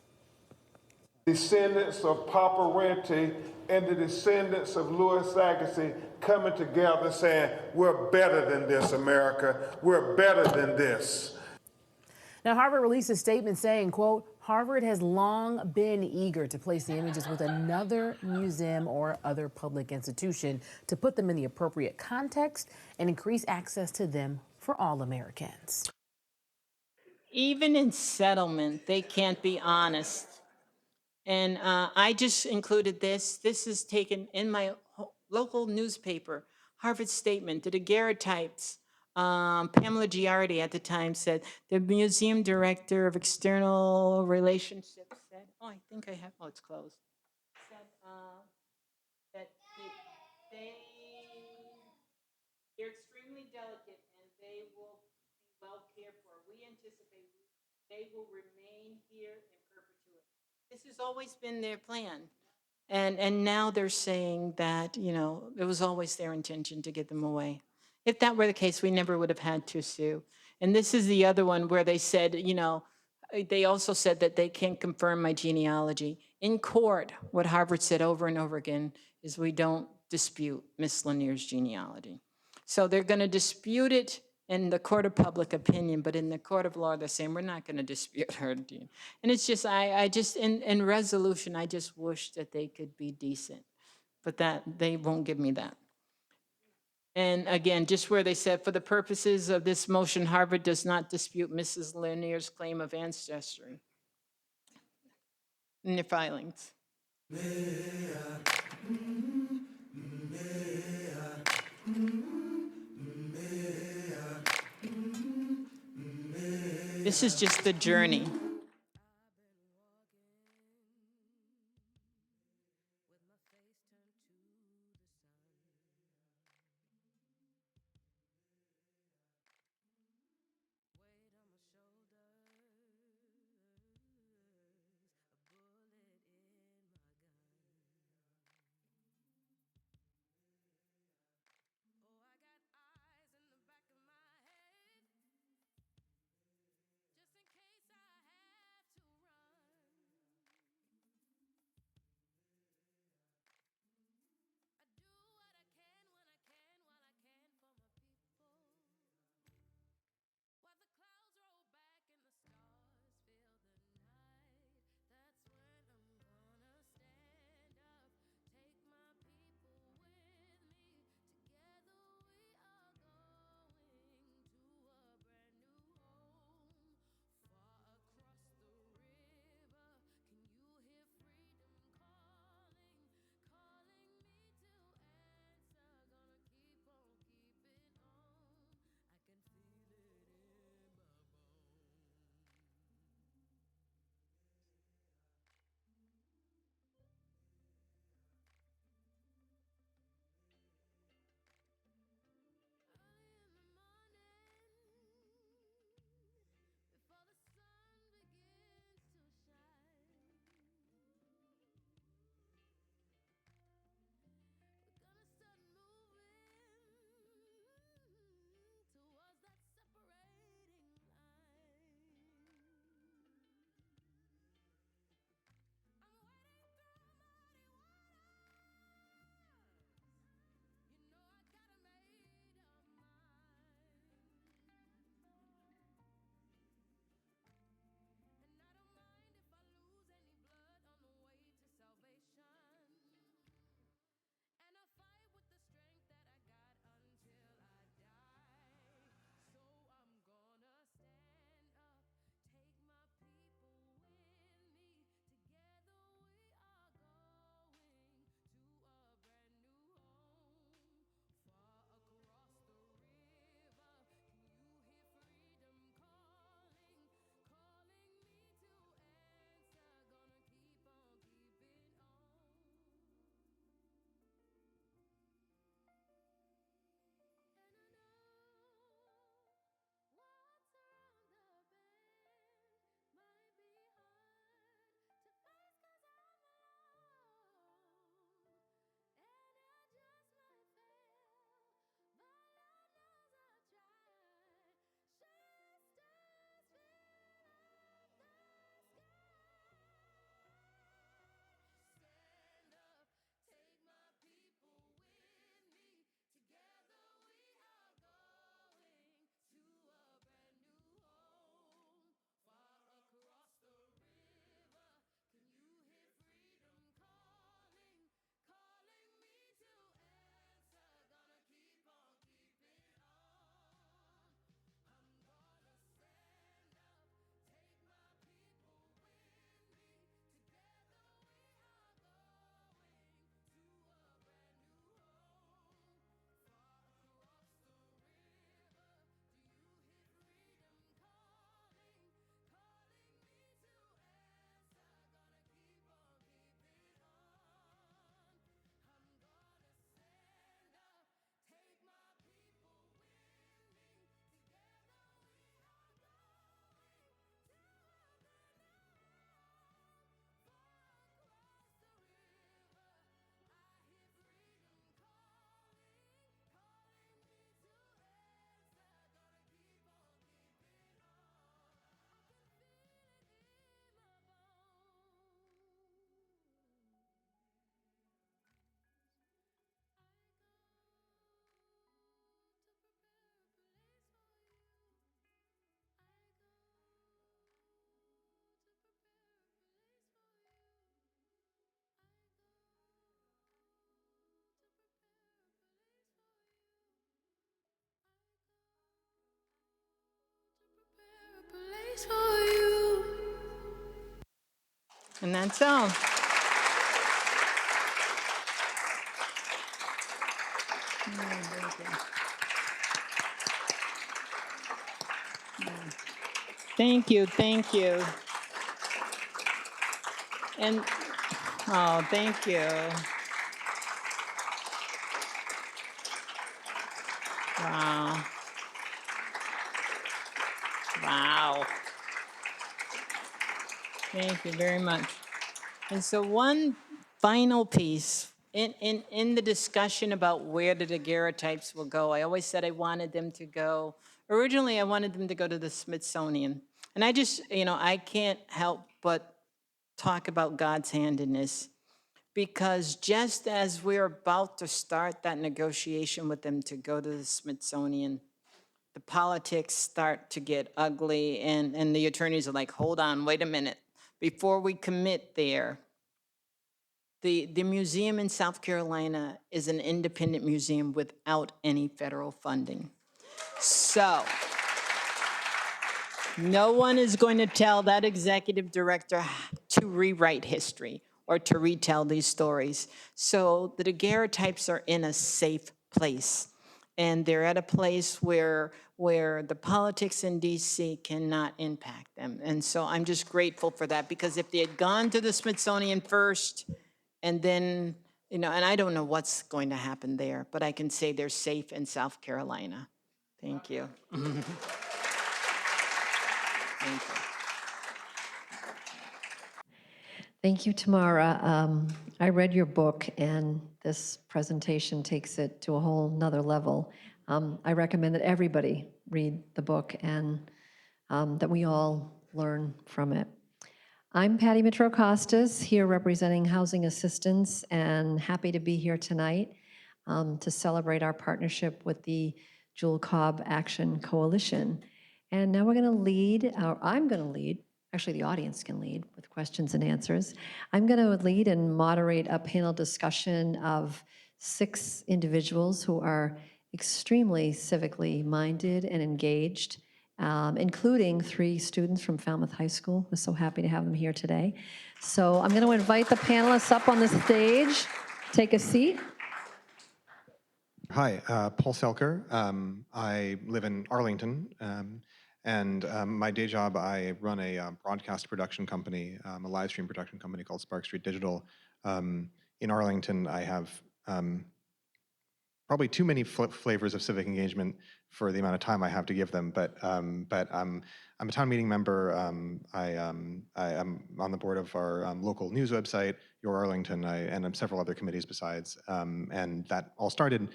Descendants of Papa Renty and the descendants of Louis Agassiz coming together saying, we're better than this, America. We're better than this. Now, Harvard released a statement saying, quote, Harvard has long been eager to place the images with another museum or other public institution to put them in the appropriate context and increase access to them for all Americans. Even in settlement, they can't be honest. And I just included this. This is taken in my local newspaper, Harvard statement, the daguerreotypes. Pamela Giardi at the time said, the museum director of external relationships said, oh, I think I have, oh, it's closed. Said that they're extremely delicate and they will be well cared for. We anticipate they will remain here in perpetuity. This has always been their plan. And now they're saying that, it was always their intention to get them away. If that were the case, we never would have had to sue. And this is the other one where they said, they also said that they can't confirm my genealogy. In court, what Harvard said over and over again is we don't dispute Miss Lanier's genealogy. So they're going to dispute it in the court of public opinion, but in the court of law, they're saying we're not going to dispute her gene. And it's just, I just, in resolution, I just wish that they could be decent, but that they won't give me that. And again, just where they said, for the purposes of this motion, Harvard does not dispute Mrs. Lanier's claim of ancestry in your filings. This is just the journey. And that's all. Thank you, thank you. And, oh, thank you. Wow. Wow. Thank you very much. And so one final piece, in the discussion about where the daguerreotypes will go, I always said I wanted them to go, originally I wanted them to go to the Smithsonian. And I just, I can't help but talk about God's hand in this. Because just as we're about to start that negotiation with them to go to the Smithsonian, the politics start to get ugly, and the attorneys are like, hold on, wait a minute. Before we commit there, the museum in South Carolina is an independent museum without any federal funding. So no one is going to tell that executive director to rewrite history or to retell these stories. So the daguerreotypes are in a safe place. And they're at a place where the politics in DC cannot impact them. And so I'm just grateful for that, because if they had gone to the Smithsonian first and then, and I don't know what's going to happen there, but I can say they're safe in South Carolina. Thank you. Thank you. Thank you, Tamara. I read your book, and this presentation takes it to a whole nother level. I recommend that everybody read the book and that we all learn from it. I'm Patty Mitrokostas, here representing housing assistance, and happy to be here tonight to celebrate our partnership with the Jewel Cobb Action Coalition. And now we're going to lead, or I'm going to lead, actually the audience can lead with questions and answers. I'm going to lead and moderate a panel discussion of 6 individuals who are extremely civically minded and engaged, including 3 students from Falmouth High School. We're so happy to have them here today. So I'm going to invite the panelists up on the stage. Take a seat. Hi, Paul Selker. I live in Arlington, and my day job, I run a broadcast production company, a live stream production company called Spark Street Digital. In Arlington, I have probably too many flavors of civic engagement for the amount of time I have to give them, but I'm a town meeting member. I'm on the board of our local news website, Your Arlington, and several other committees besides, and that all started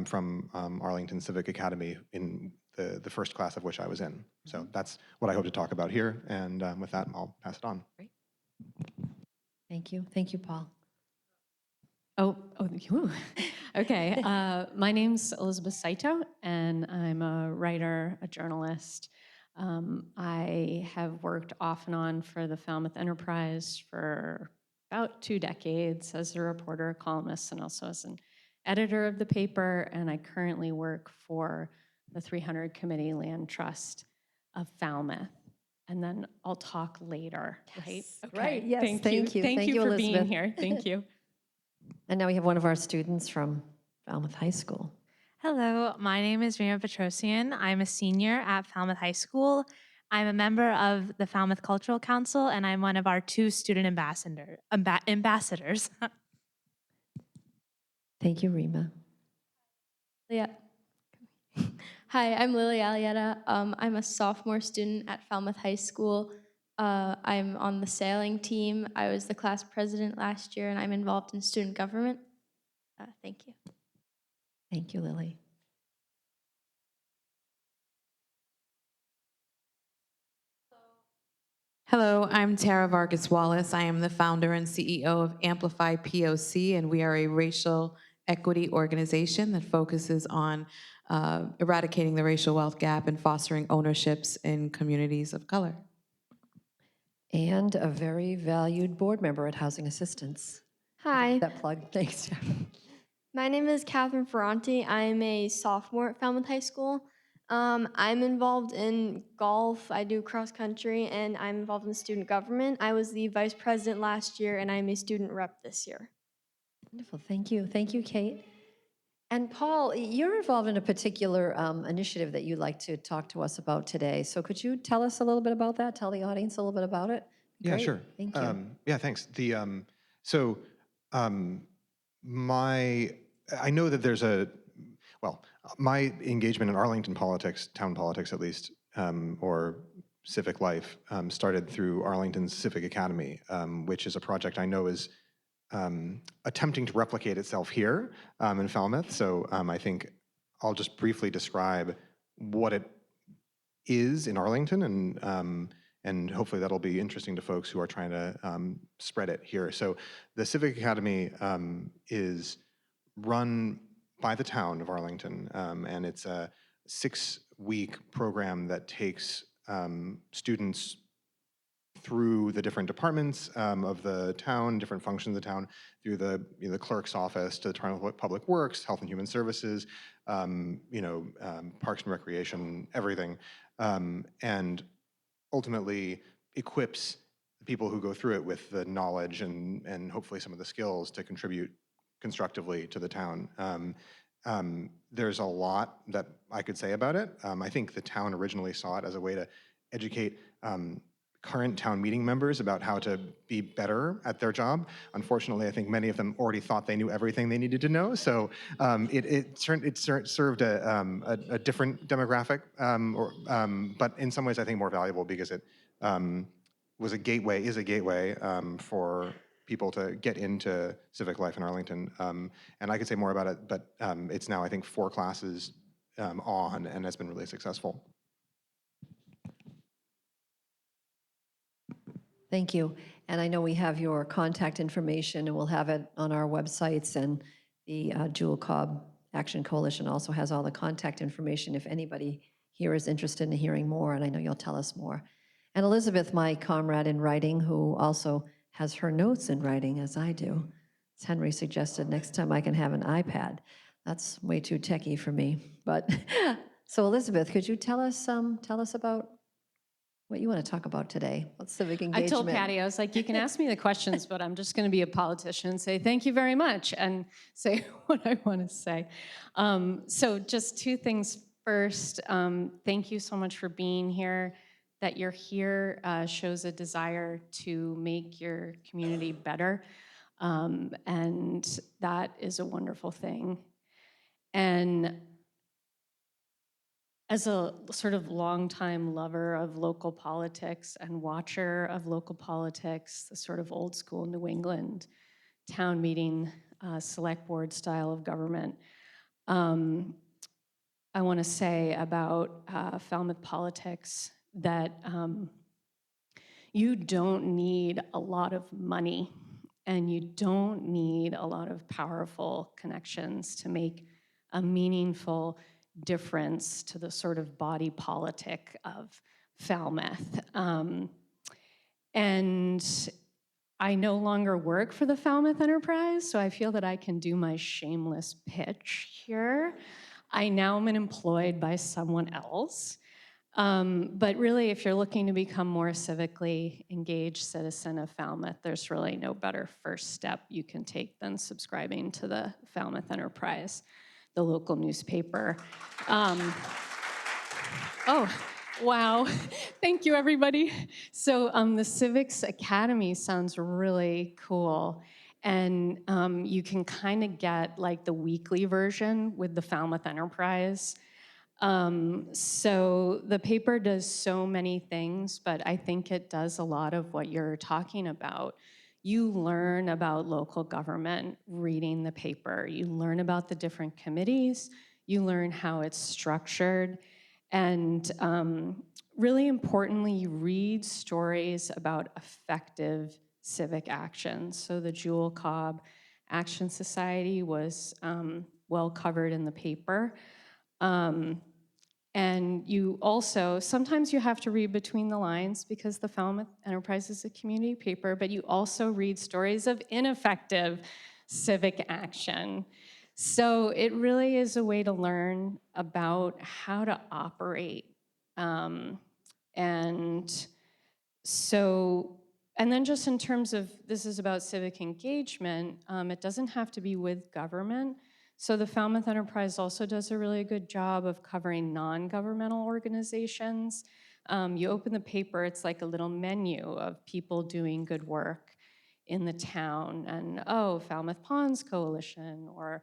from Arlington Civic Academy in the first class of which I was in. So that's what I hope to talk about here, and with that, I'll pass it on. Great. Thank you. Thank you, Paul. Okay. My name's Elizabeth Saito, and I'm a writer, a journalist. I have worked off and on for the Falmouth Enterprise for about 2 decades as a reporter, a columnist, and also as an editor of the paper. And I currently work for the 300 Committee Land Trust of Falmouth. And then I'll talk later, right? Okay. Right. Yes. Thank you. Thank you for Elizabeth. being here. Thank you. And now we have one of our students from Falmouth High School. Hello, my name is Rima Petrosian. I'm a senior at Falmouth High School. I'm a member of the Falmouth Cultural Council, and I'm one of our 2 student ambassadors. Thank you, Rima. Yeah. Hi, I'm Lily Alietta. I'm a sophomore student at Falmouth High School. I'm on the sailing team. I was the class president last year, and I'm involved in student government. Thank you. Thank you, Lily. Hello, I'm Tara Vargas Wallace. I am the founder and CEO of Amplify POC, and we are a racial equity organization that focuses on eradicating the racial wealth gap and fostering ownerships in communities of color. And a very valued board member at Housing Assistance. Hi, That plug, thanks. my name is Catherine Ferranti. I'm a sophomore at Falmouth High School. I'm involved in golf, I do cross country, and I'm involved in student government. I was the vice president last year, and I'm a student rep this year. Wonderful, thank you. Thank you, Kate. And Paul, you're involved in a particular initiative that you'd like to talk to us about today. So could you tell us a little bit about that? Tell the audience a little bit about it? Yeah, Great. sure. Thank you. Yeah, thanks. So I know that there's my engagement in Arlington politics, town politics at least, or civic life, started through Arlington's Civic Academy, which is a project I know is attempting to replicate itself here in Falmouth. So I think I'll just briefly describe what it is in Arlington, and hopefully that'll be interesting to folks who are trying to spread it here. So the Civic Academy is run by the town of Arlington, and it's a 6-week program that takes students through the different departments of the town, different functions of the town, through the clerk's office to the Department of Public Works, Health and Human Services, Parks and Recreation, everything, and ultimately equips the people who go through it with the knowledge and hopefully some of the skills to contribute constructively to the town. There's a lot that I could say about it. I think the town originally saw it as a way to educate current town meeting members about how to be better at their job. Unfortunately, I think many of them already thought they knew everything they needed to know. So it served a different demographic, but in some ways I think more valuable because it is a gateway for people to get into civic life in Arlington. And I could say more about it, but it's now I think 4 classes on and has been really successful. Thank you. And I know we have your contact information, and we'll have it on our websites, and the Jewel Cobb Action Coalition also has all the contact information if anybody here is interested in hearing more, and I know you'll tell us more. And Elizabeth, my comrade in writing, who also has her notes in writing, as I do. As Henry suggested, next time I can have an iPad. That's way too techie for me. But so Elizabeth, could you tell us about what you want to talk about today? What civic engagement? I told Patty, I was like, you can ask me the questions, but I'm just going to be a politician and say, thank you very much, and say what I want to say. So just 2 things. First, thank you so much for being here. That you're here shows a desire to make your community better, and that is a wonderful thing. And as a sort of longtime lover of local politics and watcher of local politics, the sort of old school New England town meeting, select board style of government, I want to say about Falmouth politics that you don't need a lot of money and you don't need a lot of powerful connections to make a meaningful difference to the sort of body politic of Falmouth. And I no longer work for the Falmouth Enterprise, so I feel that I can do my shameless pitch here. I now am employed by someone else. But really, if you're looking to become more civically engaged citizen of Falmouth, there's really no better first step you can take than subscribing to the Falmouth Enterprise, the local newspaper. Oh, wow. Thank you, everybody. So the Civics Academy sounds really cool. And you can kind of get like the weekly version with the Falmouth Enterprise. So the paper does so many things, but I think it does a lot of what you're talking about. You learn about local government reading the paper. You learn about the different committees. You learn how it's structured. And really importantly, you read stories about effective civic action. So the Jewel Cobb Action Society was well covered in the paper. And you also, sometimes you have to read between the lines because the Falmouth Enterprise is a community paper, but you also read stories of ineffective civic action. So it really is a way to learn about how to operate. And so, and then just in terms of, this is about civic engagement, it doesn't have to be with government. So the Falmouth Enterprise also does a really good job of covering non-governmental organizations. You open the paper, it's like a little menu of people doing good work in the town, and Falmouth Ponds Coalition, or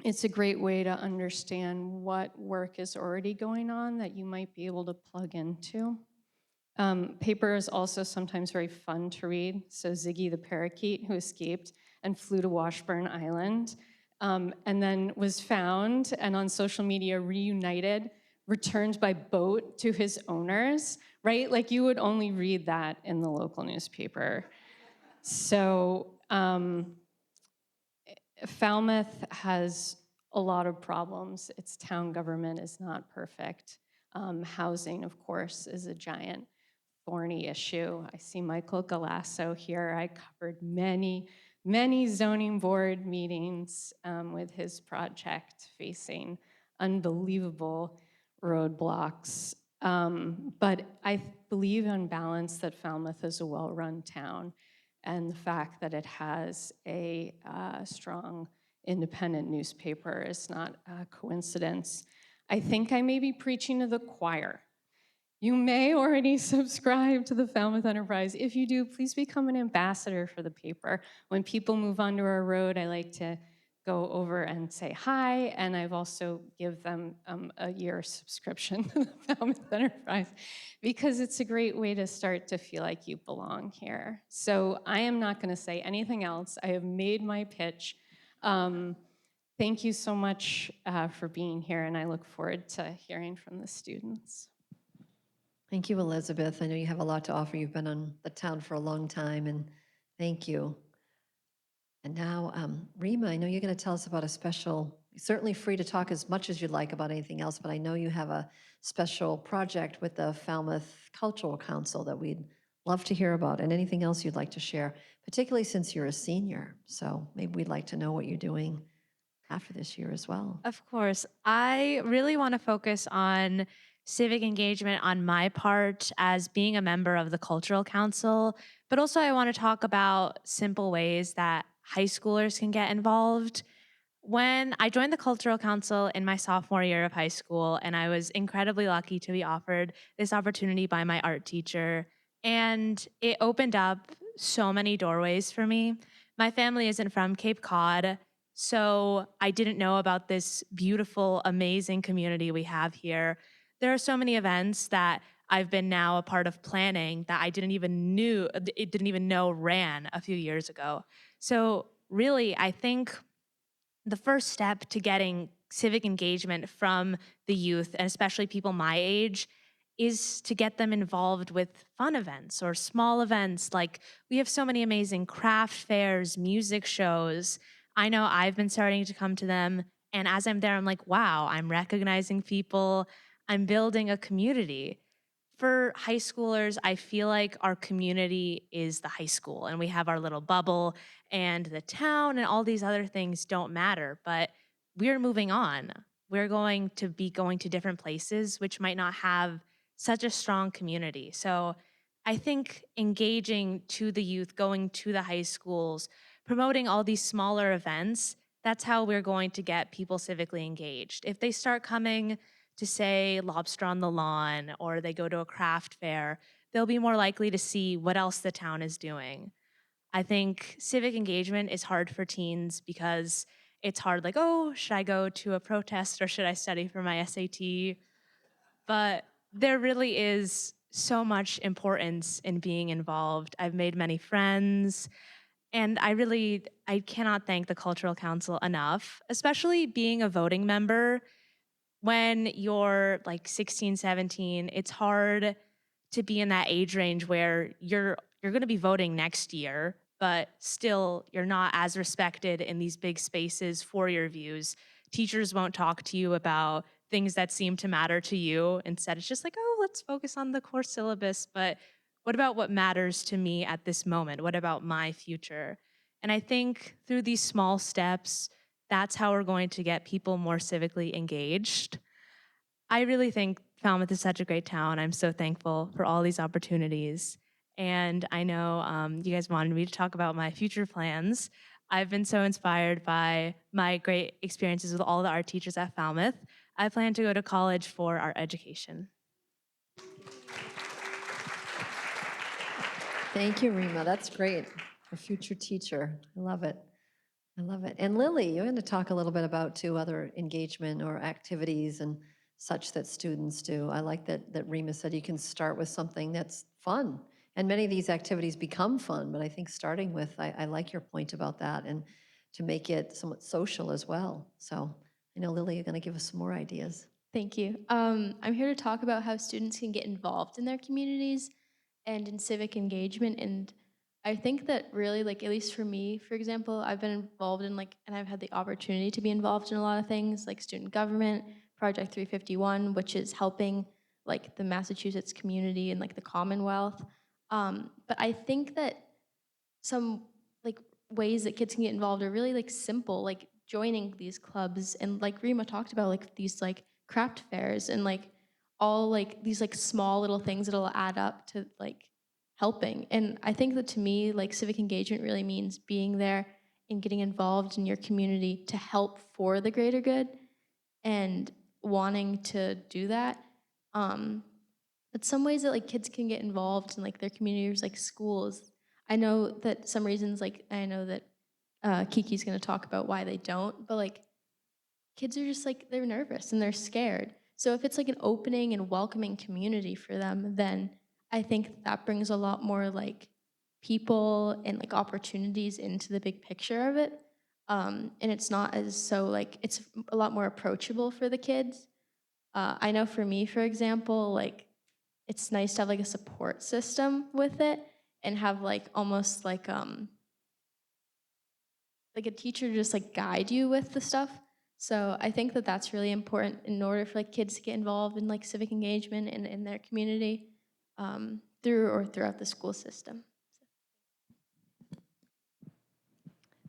it's a great way to understand what work is already going on that you might be able to plug into. Paper is also sometimes very fun to read. So Ziggy the parakeet, who escaped and flew to Washburn Island, and then was found and on social media reunited, returned by boat to his owners, right? Like you would only read that in the local newspaper. So Falmouth has a lot of problems. Its town government is not perfect. Housing, of course, is a giant thorny issue. I see Michael Galasso here. I covered many, many zoning board meetings with his project facing unbelievable roadblocks. But I believe on balance that Falmouth is a well-run town, and the fact that it has a strong independent newspaper is not a coincidence. I think I may be preaching to the choir. You may already subscribe to the Falmouth Enterprise. If you do, please become an ambassador for the paper. When people move onto our road, I like to go over and say hi, and I've also give them a year subscription to the Falmouth Enterprise because it's a great way to start to feel like you belong here. So I am not going to say anything else. I have made my pitch. Thank you so much for being here, and I look forward to hearing from the students. Thank you, Elizabeth. I know you have a lot to offer. You've been on the town for a long time, and thank you. And now, Rima, I know you're going to tell us about a special, you're certainly free to talk as much as you'd like about anything else, but I know you have a special project with the Falmouth Cultural Council that we'd love to hear about, and anything else you'd like to share, particularly since you're a senior. So maybe we'd like to know what you're doing after this year as well. Of course. I really want to focus on civic engagement on my part as being a member of the Cultural Council, but also I want to talk about simple ways that high schoolers can get involved. When I joined the Cultural Council in my sophomore year of high school, and I was incredibly lucky to be offered this opportunity by my art teacher, and it opened up so many doorways for me. My family isn't from Cape Cod, so I didn't know about this beautiful, amazing community we have here. There are so many events that I've been now a part of planning that I didn't even know ran a few years ago. So really, I think the first step to getting civic engagement from the youth, and especially people my age, is to get them involved with fun events or small events. Like, we have so many amazing craft fairs, music shows. I know I've been starting to come to them, and as I'm there, I'm like, wow, I'm recognizing people, I'm building a community. For high schoolers, I feel like our community is the high school, and we have our little bubble, and the town and all these other things don't matter, but we're moving on. We're going to be going to different places, which might not have such a strong community. So I think engaging to the youth, going to the high schools, promoting all these smaller events, that's how we're going to get people civically engaged. If they start coming to, say, Lobster on the Lawn, or they go to a craft fair, they'll be more likely to see what else the town is doing. I think civic engagement is hard for teens because it's hard, like, oh, should I go to a protest or should I study for my SAT? But there really is so much importance in being involved. I've made many friends, and I cannot thank the Cultural Council enough, especially being a voting member. When you're like 16, 17, it's hard to be in that age range where you're going to be voting next year, but still you're not as respected in these big spaces for your views. Teachers won't talk to you about things that seem to matter to you. Instead, it's just like, oh, let's focus on the core syllabus, but what about what matters to me at this moment? What about my future? And I think through these small steps, that's how we're going to get people more civically engaged. I really think Falmouth is such a great town. I'm so thankful for all these opportunities. And I know you guys wanted me to talk about my future plans. I've been so inspired by my great experiences with all the art teachers at Falmouth. I plan to go to college for art education. Thank you, Rima. That's great. A future teacher. I love it. I love it. And Lily, you're going to talk a little bit about two other engagement or activities and such that students do. I like that Rima said you can start with something that's fun. And many of these activities become fun, but I think starting with, I like your point about that, and to make it somewhat social as well. So I know, Lily, you're going to give us some more ideas. Thank you. I'm here to talk about how students can get involved in their communities and in civic engagement. And I think that really, like, at least for me, for example, I've been involved in and I've had the opportunity to be involved in a lot of things like student government, Project 351, which is helping like the Massachusetts community and like the Commonwealth. But I think that some like ways that kids can get involved are really like simple, like joining these clubs, and like Rima talked about, like these like craft fairs and like all like these like small little things that'll add up to like helping. And I think that to me, like civic engagement really means being there and getting involved in your community to help for the greater good and wanting to do that. But some ways that like kids can get involved in like their communities, like schools. I know that some reasons, like I know that Kiki's gonna talk about why they don't, but like kids are just like, they're nervous and they're scared. So if it's like an opening and welcoming community for them, then I think that brings a lot more like people and like opportunities into the big picture of it. And it's not as so like, it's a lot more approachable for the kids. I know for me, for example, like it's nice to have like a support system with it and have like almost like a teacher just like guide you with the stuff. So I think that that's really important in order for like kids to get involved in like civic engagement and in their community through or throughout the school system.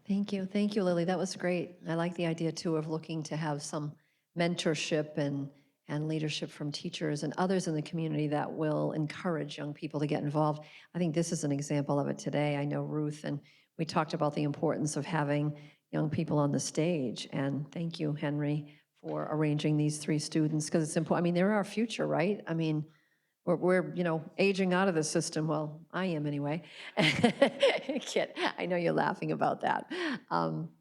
Thank you, Lily. That was great. I like the idea too of looking to have some mentorship and leadership from teachers and others in the community that will encourage young people to get involved. I think this is an example of it today. I know Ruth, and we talked about the importance of having young people on the stage. And thank you, Henry, for arranging these three students, because it's important. I mean, they're our future, right? I mean, we're aging out of the system. Well, I am anyway. Kid, I know you're laughing about that.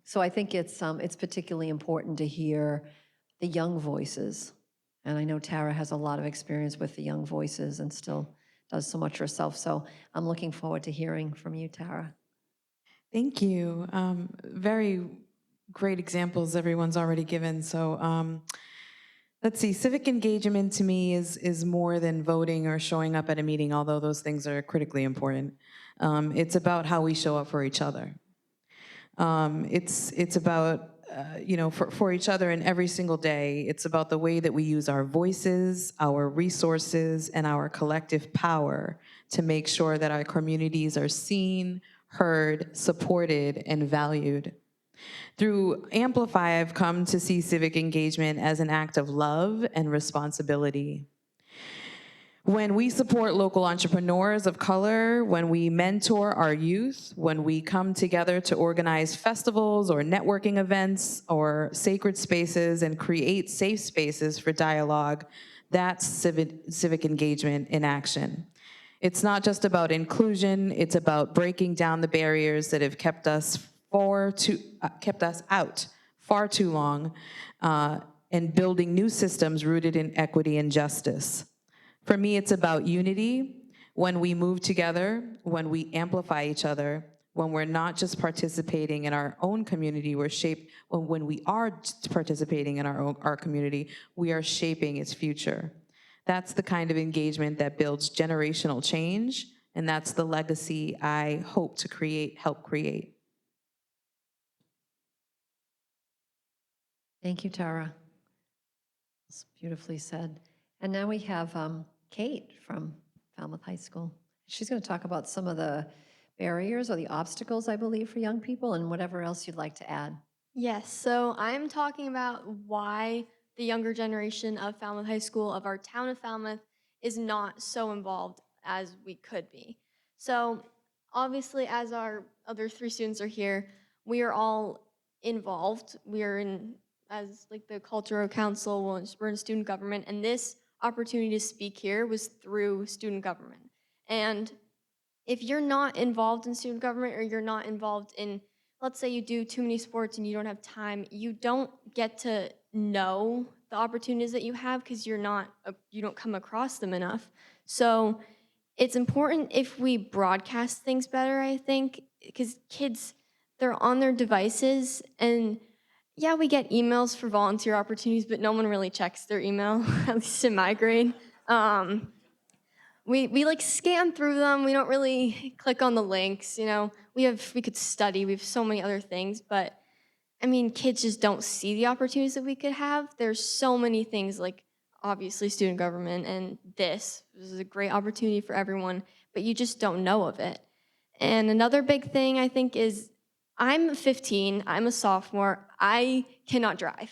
So I think it's particularly important to hear the young voices. And I know Tara has a lot of experience with the young voices and still does so much herself. So I'm looking forward to hearing from you, Tara. Thank you. Very great examples everyone's already given. So let's see, civic engagement to me is more than voting or showing up at a meeting, although those things are critically important. It's about how we show up for each other. It's about, for each other in every single day. It's about the way that we use our voices, our resources, and our collective power to make sure that our communities are seen, heard, supported, and valued. Through Amplify, I've come to see civic engagement as an act of love and responsibility. When we support local entrepreneurs of color, when we mentor our youth, when we come together to organize festivals or networking events or sacred spaces and create safe spaces for dialogue, that's civic engagement in action. It's not just about inclusion, it's about breaking down the barriers that have kept us out far too long, and building new systems rooted in equity and justice. For me, it's about unity. When we move together, when we amplify each other, when we're not just participating in our own community, when we are participating in our community, we are shaping its future. That's the kind of engagement that builds generational change, and that's the legacy I hope to help create. Thank you, Tara. It's beautifully said. And now we have Kate from Falmouth High School. She's going to talk about some of the barriers or the obstacles, I believe, for young people, and whatever else you'd like to add. Yes, so I'm talking about why the younger generation of Falmouth High School, of our town of Falmouth, is not so involved as we could be. So obviously, as our other three students are here, we are all involved. We are in, as like the cultural council, we're in student government, and this opportunity to speak here was through student government. And if you're not involved in student government, or you're not involved in, let's say you do too many sports and you don't have time, you don't get to know the opportunities that you have because you don't come across them enough. So it's important if we broadcast things better, I think, because kids, they're on their devices, and yeah, we get emails for volunteer opportunities, but no one really checks their email, at least in my grade. We like scan through them. We don't really click on the links. We could study. We have so many other things, but I mean, kids just don't see the opportunities that we could have. There's so many things, like obviously student government, and this is a great opportunity for everyone, but you just don't know of it. And another big thing I think is, I'm 15, I'm a sophomore, I cannot drive.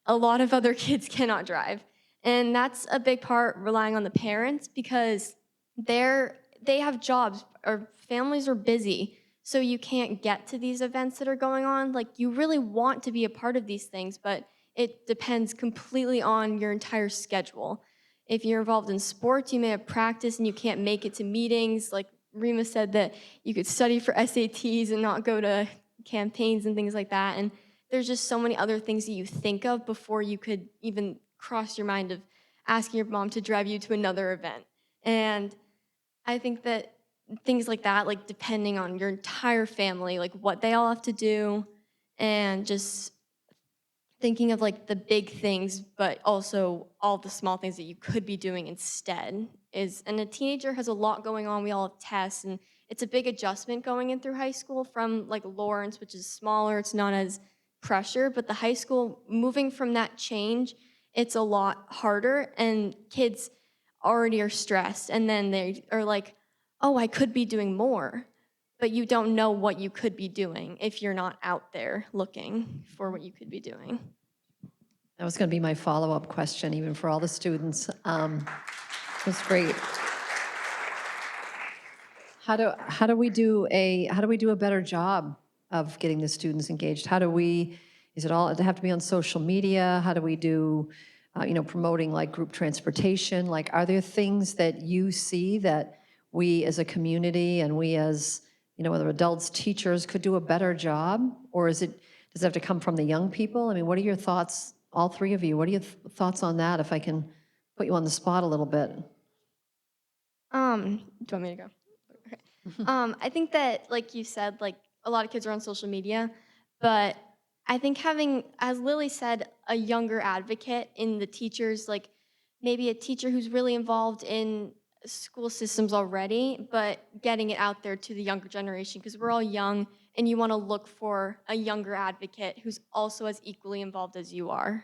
A lot of other kids cannot drive. And that's a big part, relying on the parents, because they have jobs, or families are busy, so you can't get to these events that are going on. Like, you really want to be a part of these things, but it depends completely on your entire schedule. If you're involved in sports, you may have practice and you can't make it to meetings. Like Rima said, that you could study for SATs and not go to campaigns and things like that. And there's just so many other things that you think of before you could even cross your mind of asking your mom to drive you to another event. And I think that things like that, like depending on your entire family, like what they all have to do, and just thinking of like the big things, but also all the small things that you could be doing instead and a teenager has a lot going on. We all have tests, and it's a big adjustment going in through high school from like Lawrence, which is smaller. It's not as pressure, but the high school, moving from that change, it's a lot harder, and kids already are stressed, and then they are like, oh, I could be doing more, but you don't know what you could be doing if you're not out there looking for what you could be doing. That was going to be my follow-up question, even for all the students. That's great. How do we do a better job of getting the students engaged? Is it all have to be on social media? How do we do, promoting like group transportation? Like, are there things that you see that we as a community and we as, whether adults, teachers, could do a better job? Or does it have to come from the young people? I mean, what are your thoughts, all three of you? What are your thoughts on that, if I can put you on the spot a little bit? Do you want me to go? Okay. I think that, like you said, like a lot of kids are on social media, but I think having, as Lily said, a younger advocate in the teachers, like maybe a teacher who's really involved in school systems already, but getting it out there to the younger generation, because we're all young, and you want to look for a younger advocate who's also as equally involved as you are.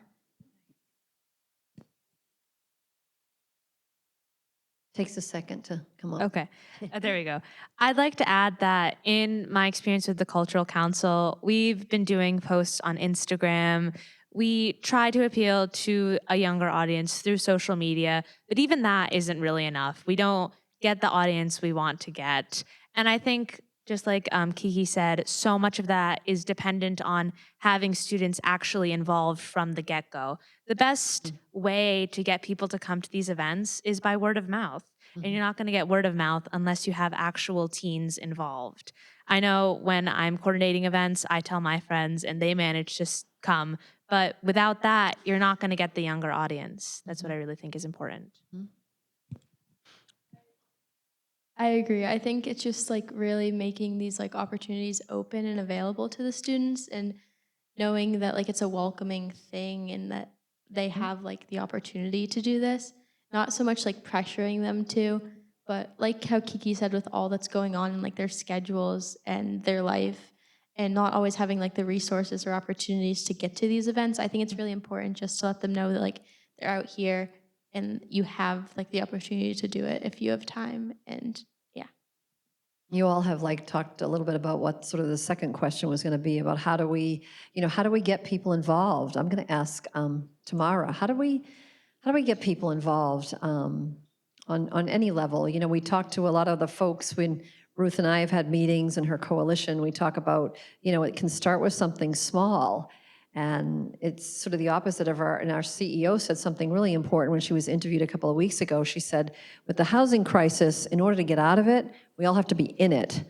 Takes a second to come up. Okay, there we go. I'd like to add that in my experience with the Cultural Council, we've been doing posts on Instagram. We try to appeal to a younger audience through social media, but even that isn't really enough. We don't get the audience we want to get. And I think, just like Kiki said, so much of that is dependent on having students actually involved from the get-go. The best way to get people to come to these events is by word of mouth. And you're not going to get word of mouth unless you have actual teens involved. I know when I'm coordinating events, I tell my friends and they manage to come. But without that, you're not going to get the younger audience. That's what I really think is important. I agree. I think it's just like really making these like opportunities open and available to the students, and knowing that like it's a welcoming thing, and that they have like the opportunity to do this. Not so much like pressuring them to, but like how Kiki said, with all that's going on in like their schedules and their life, and not always having like the resources or opportunities to get to these events, I think it's really important just to let them know that like they're out here and you have like the opportunity to do it if you have time. And yeah. You all have like talked a little bit about what sort of the second question was going to be about how do we, how do we get people involved? I'm going to ask Tamara, how do we get people involved on any level? We talk to a lot of the folks when Ruth and I have had meetings in her coalition. We talk about, it can start with something small. And it's sort of the opposite of and our CEO said something really important when she was interviewed a couple of weeks ago. She said, with the housing crisis, in order to get out of it, we all have to be in it.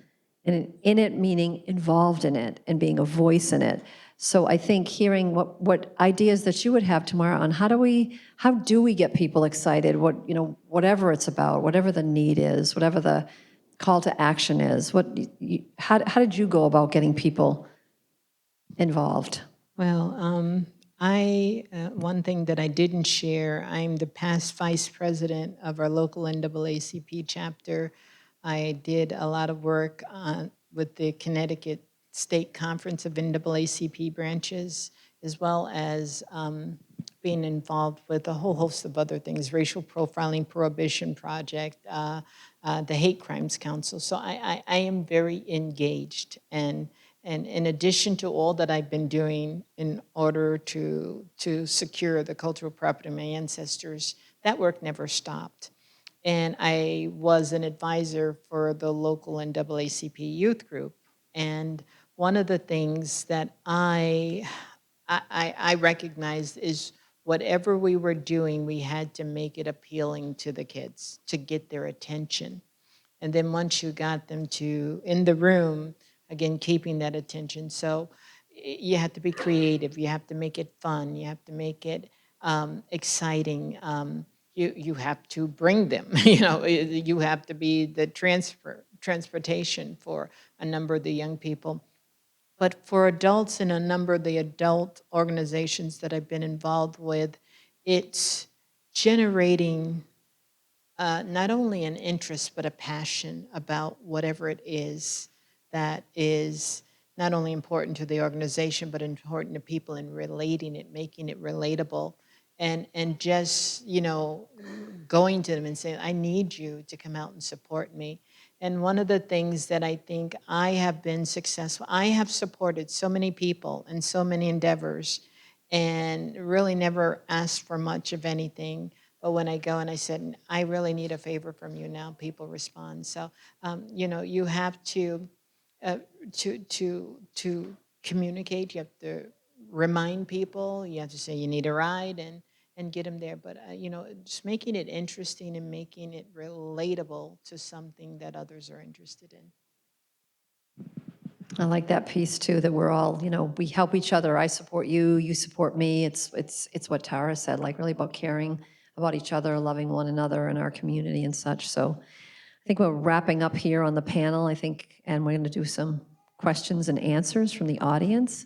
And in it meaning involved in it and being a voice in it. So I think hearing what ideas that you would have, Tamara, on how do we get people excited, whatever it's about, whatever the need is, whatever the call to action is, how did you go about getting people involved? Well, one thing that I didn't share, I'm the past vice president of our local NAACP chapter. I did a lot of work with the Connecticut State Conference of NAACP branches, as well as being involved with a whole host of other things, Racial Profiling Prohibition Project, the Hate Crimes Council. So I am very engaged. And in addition to all that I've been doing in order to secure the cultural property of my ancestors, that work never stopped. And I was an advisor for the local NAACP youth group. And one of the things that I recognized is whatever we were doing, we had to make it appealing to the kids to get their attention. And then once you got them in the room, again, keeping that attention. So you have to be creative. You have to make it fun. You have to make it exciting. You have to bring them. You have to be the transportation for a number of the young people. But for adults in a number of the adult organizations that I've been involved with, it's generating not only an interest, but a passion about whatever it is that is not only important to the organization, but important to people in relating it, making it relatable, and just, going to them and saying, I need you to come out and support me. And one of the things that I think I have been successful, I have supported so many people and so many endeavors and really never asked for much of anything. But when I go and I said, I really need a favor from you now, people respond. So, you have to communicate. You have to remind people. You have to say you need a ride and get them there. But, just making it interesting and making it relatable to something that others are interested in. I like that piece too, that we're all, we help each other. I support you, you support me. It's what Tara said, like really about caring about each other, loving one another in our community and such. So I think we're wrapping up here on the panel, and we're going to do some questions and answers from the audience.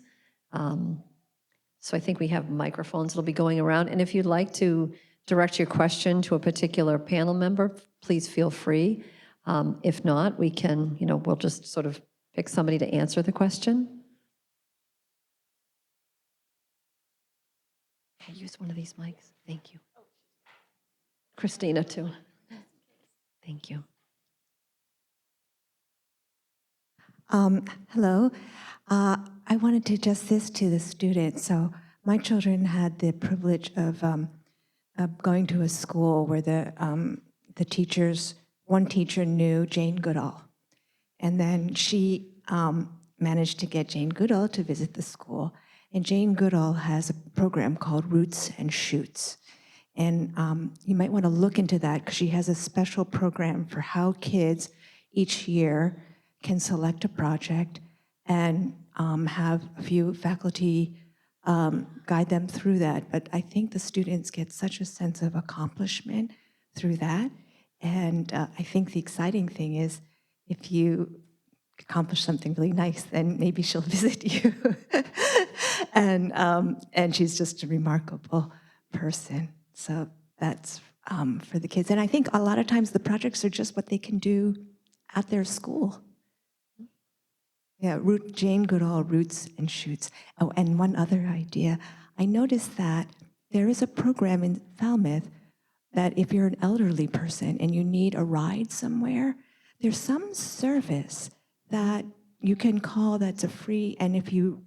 So I think we have microphones that'll be going around. And if you'd like to direct your question to a particular panel member, please feel free. If not, we can, we'll just sort of pick somebody to answer the question. Okay, use one of these mics. Thank you. Christina, too. Thank you. Hello. I wanted to address this to the students. So my children had the privilege of going to a school where the teachers, one teacher knew Jane Goodall. And then she managed to get Jane Goodall to visit the school. And Jane Goodall has a program called Roots and Shoots. And you might want to look into that because she has a special program for how kids each year can select a project and have a few faculty guide them through that. But I think the students get such a sense of accomplishment through that. And I think the exciting thing is if you accomplish something really nice, then maybe she'll visit you. And she's just a remarkable person. So that's for the kids. And I think a lot of times the projects are just what they can do at their school. Yeah, Jane Goodall, Roots and Shoots. Oh, and one other idea. I noticed that there is a program in Falmouth that if you're an elderly person and you need a ride somewhere, there's some service that you can call that's a free, and if you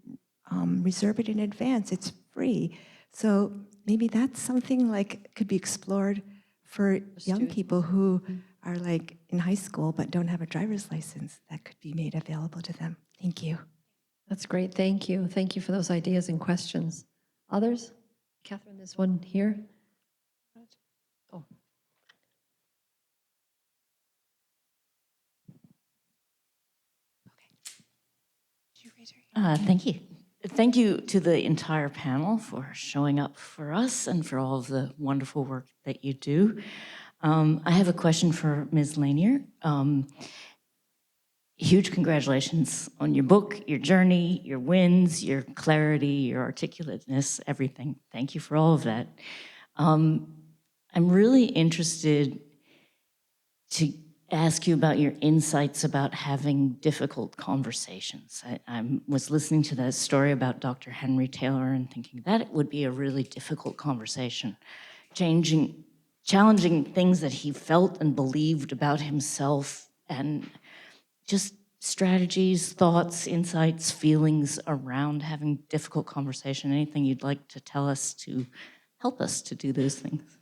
reserve it in advance, it's free. So maybe that's something like could be explored for young people who are like in high school but don't have a driver's license. That could be made available to them. Thank you. That's great. Thank you. Thank you for those ideas and questions. Others? Catherine, this one here. Oh. Thank you. Thank you to the entire panel for showing up for us and for all of the wonderful work that you do. I have a question for Ms. Lanier. Huge congratulations on your book, your journey, your wins, your clarity, your articulateness, everything. Thank you for all of that. I'm really interested to ask you about your insights about having difficult conversations. I was listening to that story about Dr. Henry Taylor and thinking that would be a really difficult conversation, challenging things that he felt and believed about himself, and just strategies, thoughts, insights, feelings around having difficult conversation. Anything you'd like to tell us to help us to do those things?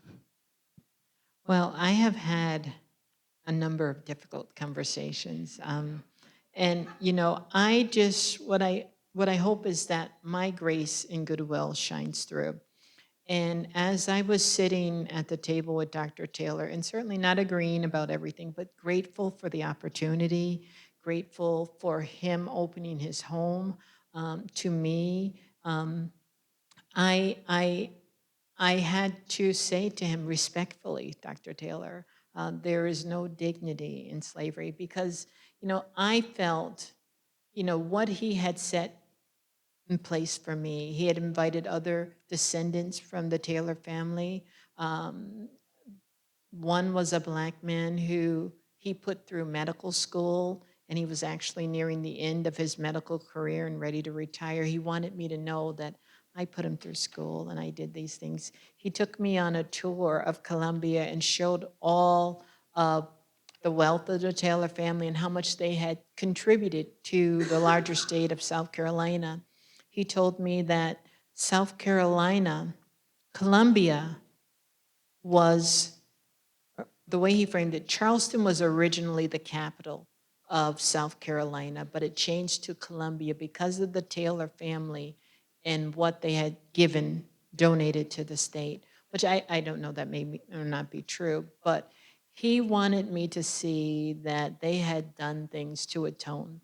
Well, I have had a number of difficult conversations. And, you know, what I hope is that my grace and goodwill shines through. And as I was sitting at the table with Dr. Taylor, and certainly not agreeing about everything, but grateful for the opportunity, grateful for him opening his home to me, I had to say to him respectfully, Dr. Taylor, there is no dignity in slavery, because, you know, I felt, you know, what he had set in place for me. He had invited other descendants from the Taylor family. One was a Black man who he put through medical school, and he was actually nearing the end of his medical career and ready to retire. He wanted me to know that I put him through school and I did these things. He took me on a tour of Columbia and showed all of the wealth of the Taylor family and how much they had contributed to the larger state of South Carolina. He told me that South Carolina, Columbia was, the way he framed it, Charleston was originally the capital of South Carolina, but it changed to Columbia because of the Taylor family and what they had donated to the state, which I don't know, that may or not be true, but he wanted me to see that they had done things to atone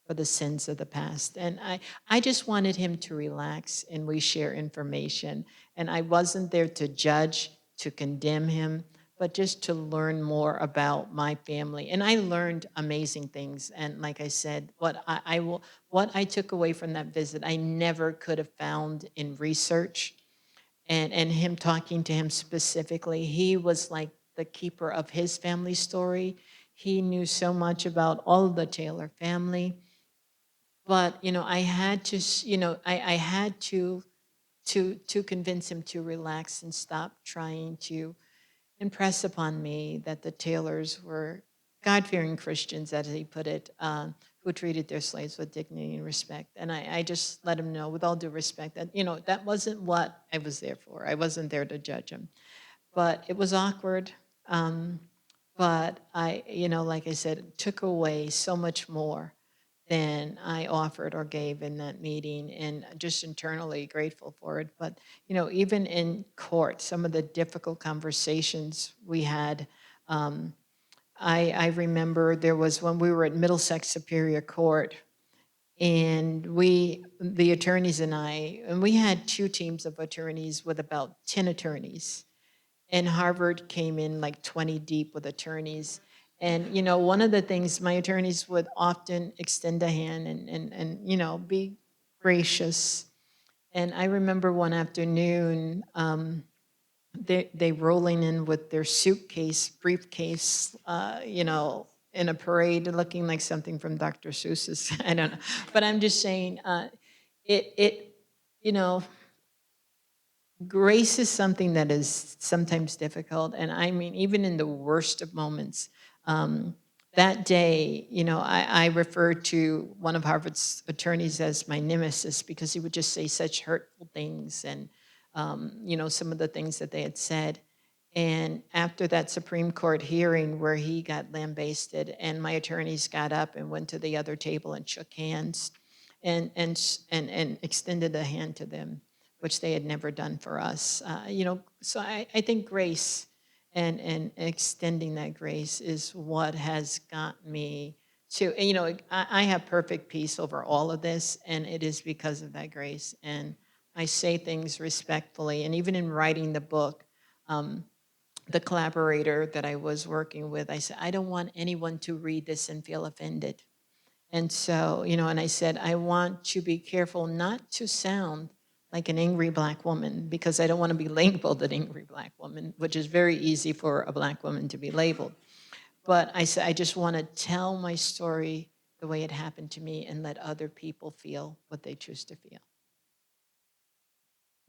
for the sins of the past. And I just wanted him to relax and we share information. And I wasn't there to judge, to condemn him, but just to learn more about my family. And I learned amazing things. And like I said, what I took away from that visit, I never could have found in research. And him talking to him specifically, he was like the keeper of his family story. He knew so much about all of the Taylor family. But, you know, I had to, you know, I had to convince him to relax and stop trying to impress upon me that the Taylors were God-fearing Christians, as he put it, who treated their slaves with dignity and respect. And I just let him know, with all due respect, that, you know, that wasn't what I was there for. I wasn't there to judge him. But it was awkward. But I, you know, like I said, it took away so much more than I offered or gave in that meeting, and just internally grateful for it. But, you know, even in court, some of the difficult conversations we had, I remember there was when we were at Middlesex Superior Court, and the attorneys and we had 2 teams of attorneys with about 10 attorneys. And Harvard came in like 20 deep with attorneys. And, you know, one of the things, my attorneys would often extend a hand and you know, be gracious. And I remember one afternoon, they rolling in with their briefcase, you know, in a parade, looking like something from Dr. Seuss's. I don't know. But I'm just saying, you know, grace is something that is sometimes difficult. And I mean, even in the worst of moments, that day, I referred to one of Harvard's attorneys as my nemesis because he would just say such hurtful things and, some of the things that they had said. And after that Supreme Court hearing where he got lambasted and my attorneys got up and went to the other table and shook hands and extended a hand to them, which they had never done for us. So I think grace and extending that grace is what has got me to, I have perfect peace over all of this, and it is because of that grace. And I say things respectfully. And even in writing the book, the collaborator that I was working with, I said, I don't want anyone to read this and feel offended. And so, and I said, I want to be careful not to sound like an angry Black woman because I don't want to be labeled an angry Black woman, which is very easy for a Black woman to be labeled. But I said, I just want to tell my story the way it happened to me and let other people feel what they choose to feel.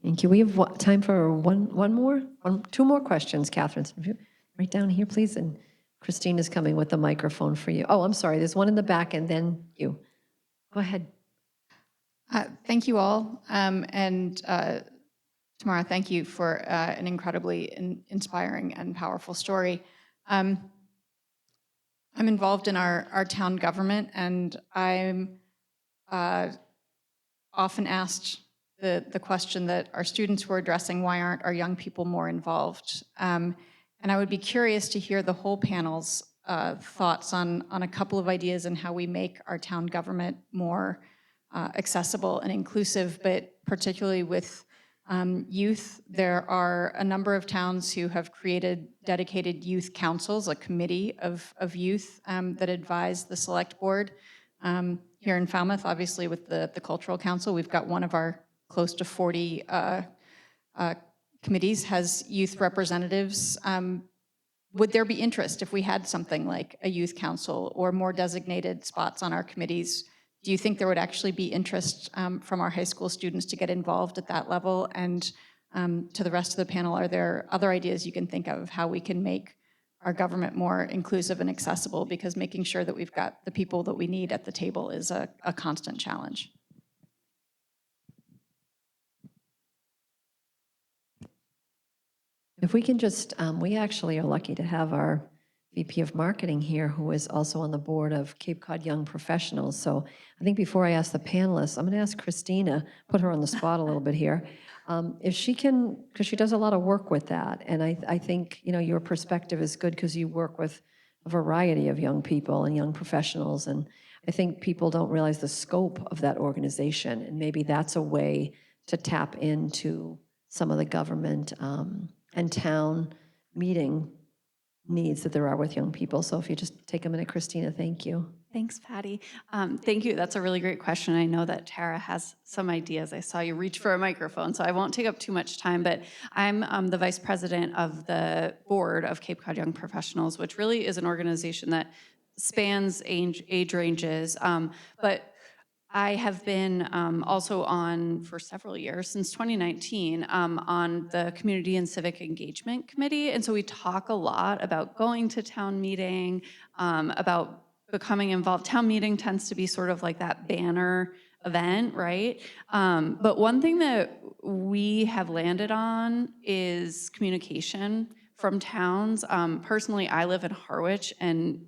Thank you. We have time for two more questions, Catherine. Right down here, please. And Christine is coming with the microphone for you. Oh, I'm sorry. There's one in the back and then you. Go ahead. Thank you all. Tamara, thank you for an incredibly inspiring and powerful story. I'm involved in our town government, and I'm often asked the question that our students were addressing, why aren't our young people more involved? And I would be curious to hear the whole panel's thoughts on a couple of ideas and how we make our town government more accessible and inclusive, but particularly with youth. There are a number of towns who have created dedicated youth councils, a committee of youth that advise the select board. Here in Falmouth, obviously with the Cultural Council, we've got one of our close to 40 committees has youth representatives. Would there be interest if we had something like a youth council or more designated spots on our committees? Do you think there would actually be interest from our high school students to get involved at that level? And to the rest of the panel, are there other ideas you can think of how we can make our government more inclusive and accessible? Because making sure that we've got the people that we need at the table is a constant challenge. If we can just, we actually are lucky to have our VP of Marketing here, who is also on the board of Cape Cod Young Professionals. So I think before I ask the panelists, I'm going to ask Christina, put her on the spot a little bit here, if she can, because she does a lot of work with that. And I think, your perspective is good because you work with a variety of young people and young professionals. And I think people don't realize the scope of that organization. And maybe that's a way to tap into some of the government and town meeting needs that there are with young people. So if you just take a minute, Christina, thank you. Thanks, Patty. Thank you. That's a really great question. I know that Tara has some ideas. I saw you reach for a microphone, so I won't take up too much time, but I'm the vice president of the board of Cape Cod Young Professionals, which really is an organization that spans age ranges, but I have been also on, for several years, since 2019, on the Community and Civic Engagement Committee. And so we talk a lot about going to town meeting, about becoming involved. Town meeting tends to be sort of like that banner event, right? But one thing that we have landed on is communication from towns. Personally, I live in Harwich, and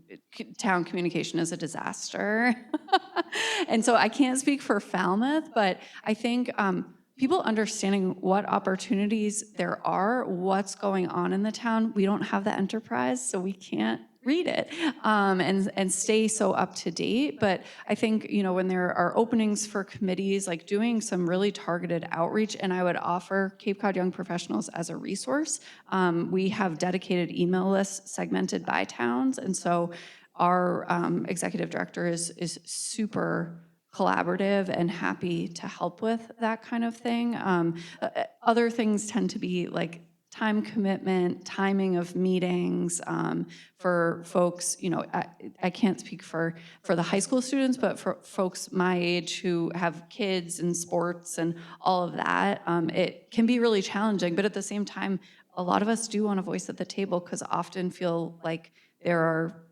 town communication is a disaster. And so I can't speak for Falmouth, but I think people understanding what opportunities there are, what's going on in the town. We don't have the enterprise, so we can't read it and stay so up to date. But I think, when there are openings for committees, like doing some really targeted outreach, and I would offer Cape Cod Young Professionals as a resource. We have dedicated email lists segmented by towns, and so our executive director is super collaborative and happy to help with that kind of thing. Other things tend to be like time commitment, timing of meetings for folks, I can't speak for the high school students, but for folks my age who have kids and sports and all of that, it can be really challenging. But at the same time, a lot of us do want a voice at the table because often feel like there are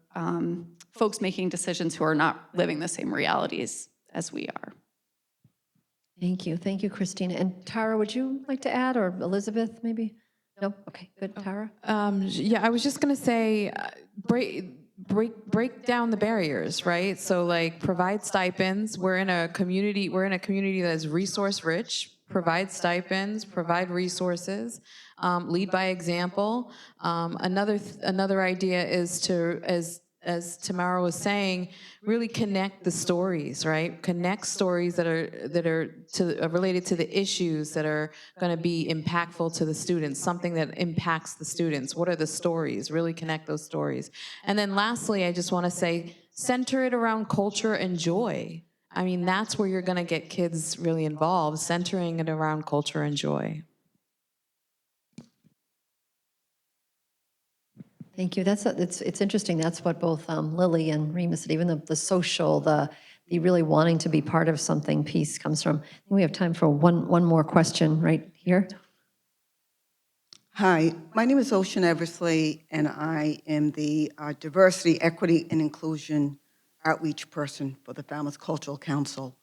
folks making decisions who are not living the same realities as we are. Thank you. Thank you, Christina. And Tara, would you like to add, or Elizabeth, maybe? No? Okay, good. Tara? Yeah, I was just going to say, break down the barriers, right? So like provide stipends. We're in a community that is resource rich. Provide stipends, provide resources, lead by example. Another idea is to, as Tamara was saying, really connect the stories, right? Connect stories that are related to the issues that are going to be impactful to the students, something that impacts the students. What are the stories? Really connect those stories. And then lastly, I just want to say, center it around culture and joy. I mean, that's where you're going to get kids really involved, centering it around culture and joy. Thank you. It's interesting. That's what both Lily and Remus said. Even the social, the really wanting to be part of something piece comes from. We have time for one more question right here. Hi, my name is Ocean Eversley, and I am the Diversity, Equity, and Inclusion Outreach Person for the Falmouth Cultural Council.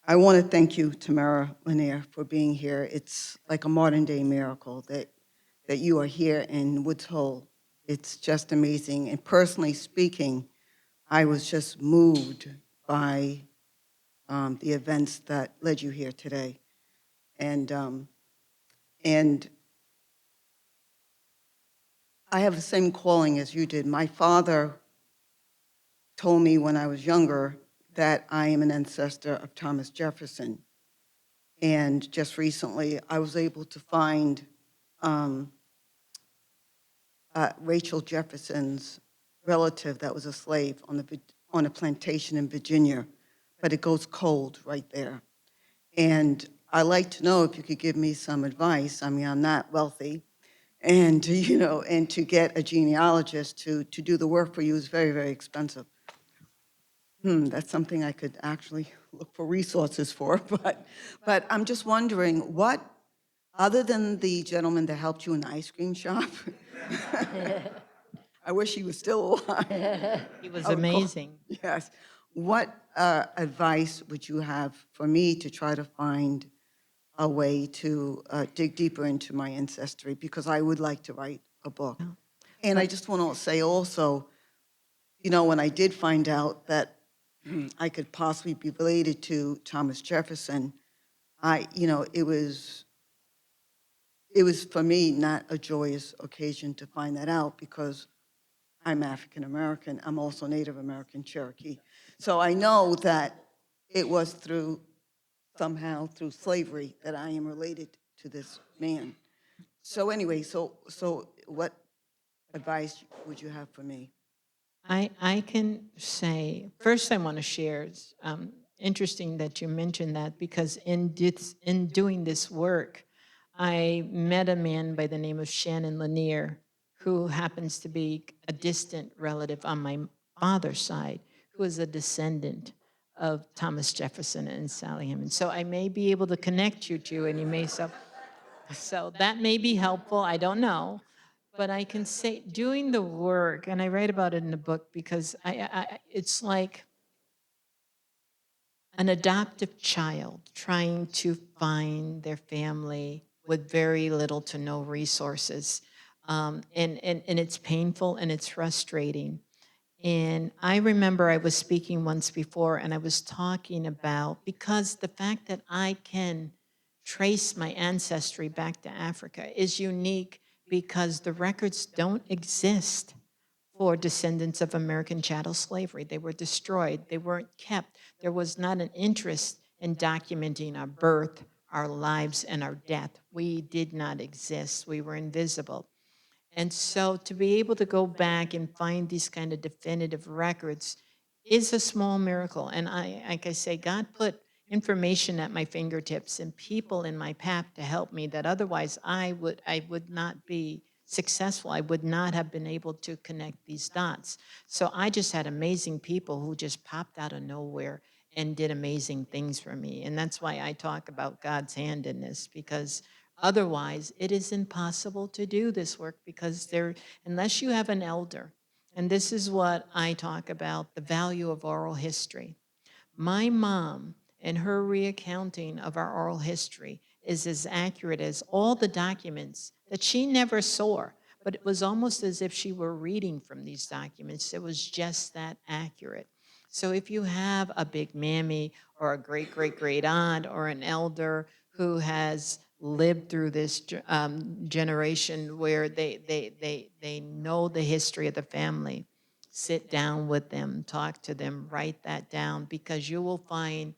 I want to thank you, Tamara Lanier, for being here. It's like a modern-day miracle that you are here in Woods Hole. It's just amazing. And personally speaking, I was just moved by the events that led you here today. And I have the same calling as you did. My father told me when I was younger that I am an ancestor of Thomas Jefferson. And just recently, I was able to find Rachel Jefferson's relative that was a slave on a plantation in Virginia, but it goes cold right there. And I'd like to know if you could give me some advice. I mean, I'm not wealthy, and to get a genealogist to do the work for you is very, very expensive. That's something I could actually look for resources for, but I'm just wondering, what, other than the gentleman that helped you in the ice cream shop, I wish he was still alive. He was amazing. Yes. What advice would you have for me to try to find a way to dig deeper into my ancestry? Because I would like to write a book. And I just want to say also, when I did find out that I could possibly be related to Thomas Jefferson, it was for me not a joyous occasion to find that out, because I'm African American. I'm also Native American Cherokee. So I know that it was somehow through slavery that I am related to this man. So anyway, so what advice would you have for me? I can say, first I want to share, it's interesting that you mentioned that, because in doing this work, I met a man by the name of Shannon Lanier, who happens to be a distant relative on my father's side, who is a descendant of Thomas Jefferson and Sally Hemings. So I may be able to connect you to, and you may, so that may be helpful, I don't know. But I can say, doing the work, and I write about it in the book, because it's like an adoptive child trying to find their family with very little to no resources. And it's painful and it's frustrating. And I remember I was speaking once before, and I was talking about, because the fact that I can trace my ancestry back to Africa is unique, because the records don't exist for descendants of American chattel slavery. They were destroyed. They weren't kept. There was not an interest in documenting our birth, our lives, and our death. We did not exist. We were invisible. And so to be able to go back and find these kind of definitive records is a small miracle. And like I say, God put information at my fingertips and people in my path to help me that otherwise I would not be successful. I would not have been able to connect these dots. So I just had amazing people who just popped out of nowhere and did amazing things for me. And that's why I talk about God's hand in this, because otherwise it is impossible to do this work, because unless you have an elder, And this is what I talk about, the value of oral history. My mom and her recounting of our oral history is as accurate as all the documents that she never saw, but it was almost as if she were reading from these documents. It was just that accurate. So if you have a big mammy or a great aunt or an elder who has lived through this generation where they know the history of the family, sit down with them, talk to them, write that down, because you will find,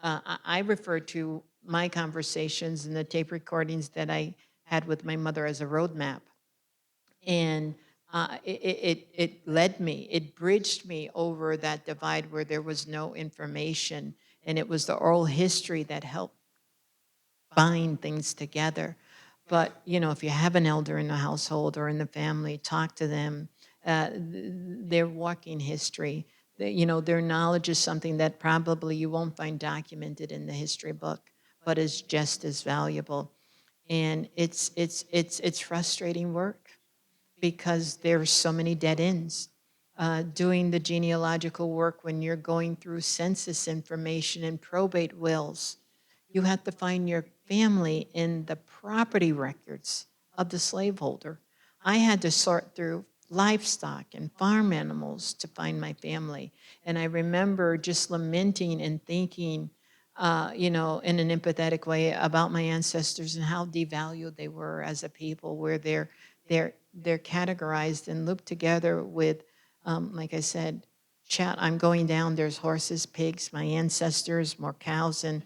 I refer to my conversations and the tape recordings that I had with my mother as a roadmap. And it led me, it bridged me over that divide where there was no information. And it was the oral history that helped bind things together. But, you know, if you have an elder in the household or in the family, talk to them. Their walking history, you know, their knowledge is something that probably you won't find documented in the history book, but is just as valuable. And it's frustrating work because there's so many dead ends. Doing the genealogical work when you're going through census information and probate wills, you have to find your family in the property records of the slaveholder. I had to sort through livestock and farm animals to find my family. And I remember just lamenting and thinking, you know, in an empathetic way about my ancestors and how devalued they were as a people, where they're categorized and looped together with, like I said, I'm going down, there's horses, pigs, my ancestors, more cows and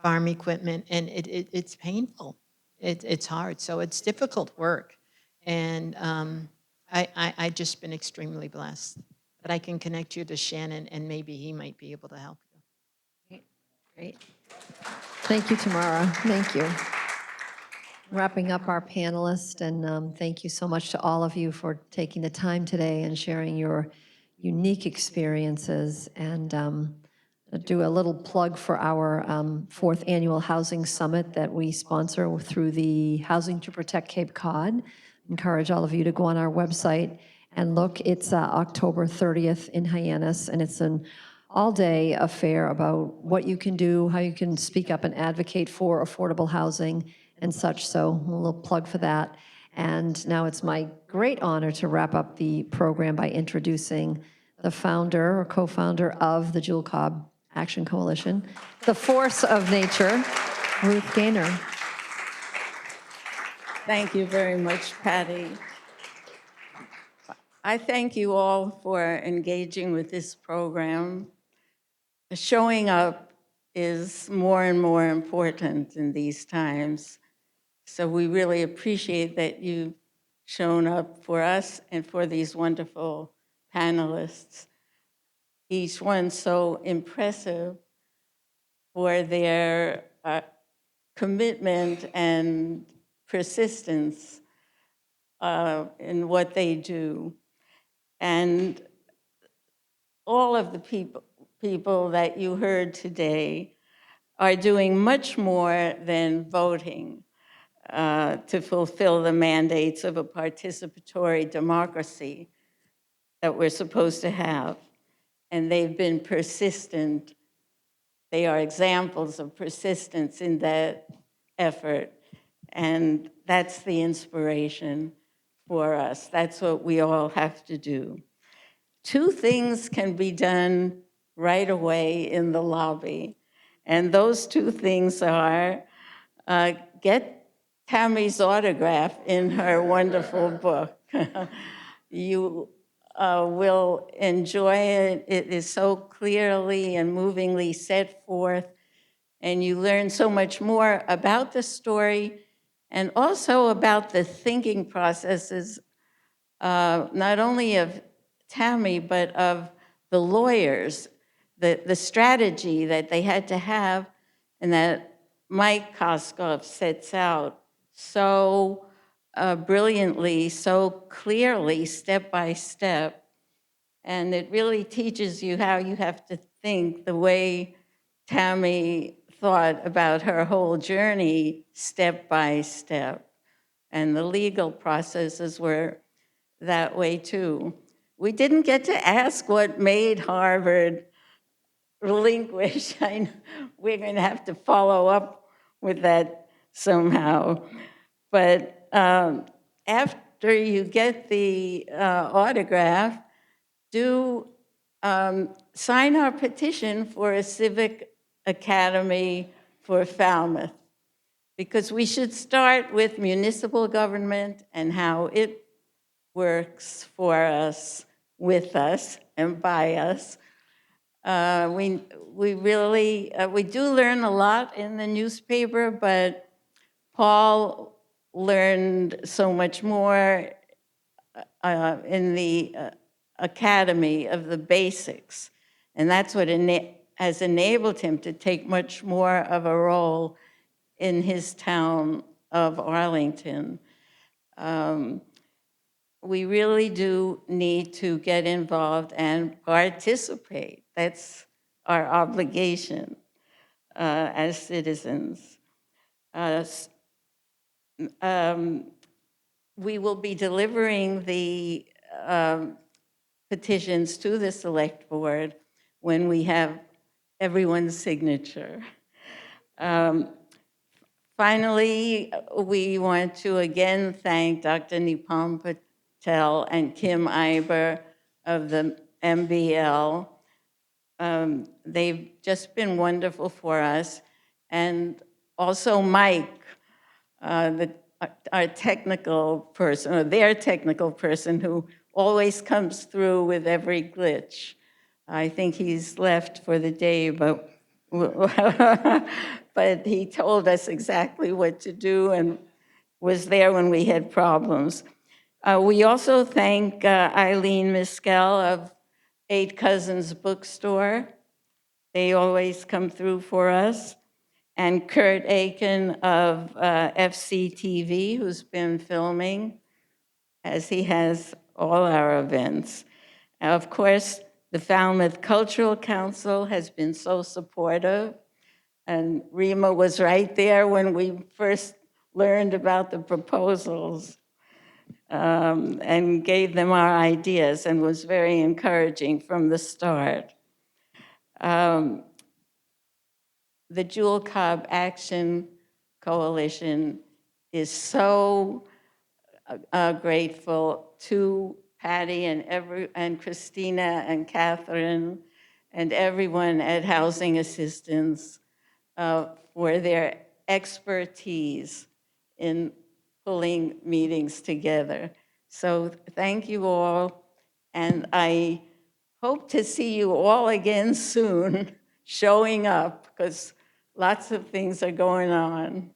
farm equipment, and it's painful. It's hard, so it's difficult work. And I just been extremely blessed. But I can connect you to Shannon, and maybe he might be able to help you. Great. Thank you, Tamara. Thank you. Wrapping up our panelists, and thank you so much to all of you for taking the time today and sharing your unique experiences. And do a little plug for our 4th Annual Housing Summit that we sponsor through the Housing to Protect Cape Cod. Encourage all of you to go on our website and look. It's October 30th in Hyannis, and it's an all-day affair about what you can do, how you can speak up and advocate for affordable housing and such. So a little plug for that. And now it's my great honor to wrap up the program by introducing the founder or co-founder of the Jewel Cobb Action Coalition, the force of nature, Ruth Gaynor. Thank you very much, Patty. I thank you all for engaging with this program. Showing up is more and more important in these times. So we really appreciate that you've shown up for us and for these wonderful panelists. Each one so impressive for their commitment and persistence in what they do. And all of the people that you heard today are doing much more than voting to fulfill the mandates of a participatory democracy that we're supposed to have. And they've been persistent. They are examples of persistence in that effort. And that's the inspiration for us. That's what we all have to do. 2 things can be done right away in the lobby. And those 2 things are get Tammy's autograph in her wonderful book. You will enjoy it. It is so clearly and movingly set forth, and you learn so much more about the story and also about the thinking processes, not only of Tammy, but of the lawyers, the strategy that they had to have, and that Mike Koskoff sets out so brilliantly, so clearly, step by step. And it really teaches you how you have to think the way Tammy thought about her whole journey, step by step. And the legal processes were that way too. we didn't get to ask what made Harvard relinquish. I know we're going to have to follow up with that somehow. But after you get the autograph, do sign our petition for a civic academy for Falmouth, because we should start with municipal government and how it works for us, with us, and by us. We really, we do learn a lot in the newspaper, but Paul learned so much more in the academy of the basics. And that's what has enabled him to take much more of a role in his town of Arlington. We really do need to get involved and participate. That's our obligation as citizens. We will be delivering the petitions to the select board when we have everyone's signature. Finally, we want to again thank Dr. Nipam Patel and Kim Iber of the MBL. They've just been wonderful for us. And also Mike, our technical person, or their technical person, who always comes through with every glitch. I think he's left for the day, but but he told us exactly what to do and was there when we had problems. We also thank Eileen Miskell of Eight Cousins Bookstore. They always come through for us. And Kurt Aiken of FCTV, who's been filming, as he has all our events. Of course, the Falmouth Cultural Council has been so supportive, and Rima was right there when we first learned about the proposals and gave them our ideas and was very encouraging from the start. The Jewel Cobb Action Coalition is so grateful to Patty and Christina and Catherine and everyone at Housing Assistance for their expertise in pulling meetings together. So thank you all, and I hope to see you all again soon, showing up, because lots of things are going on.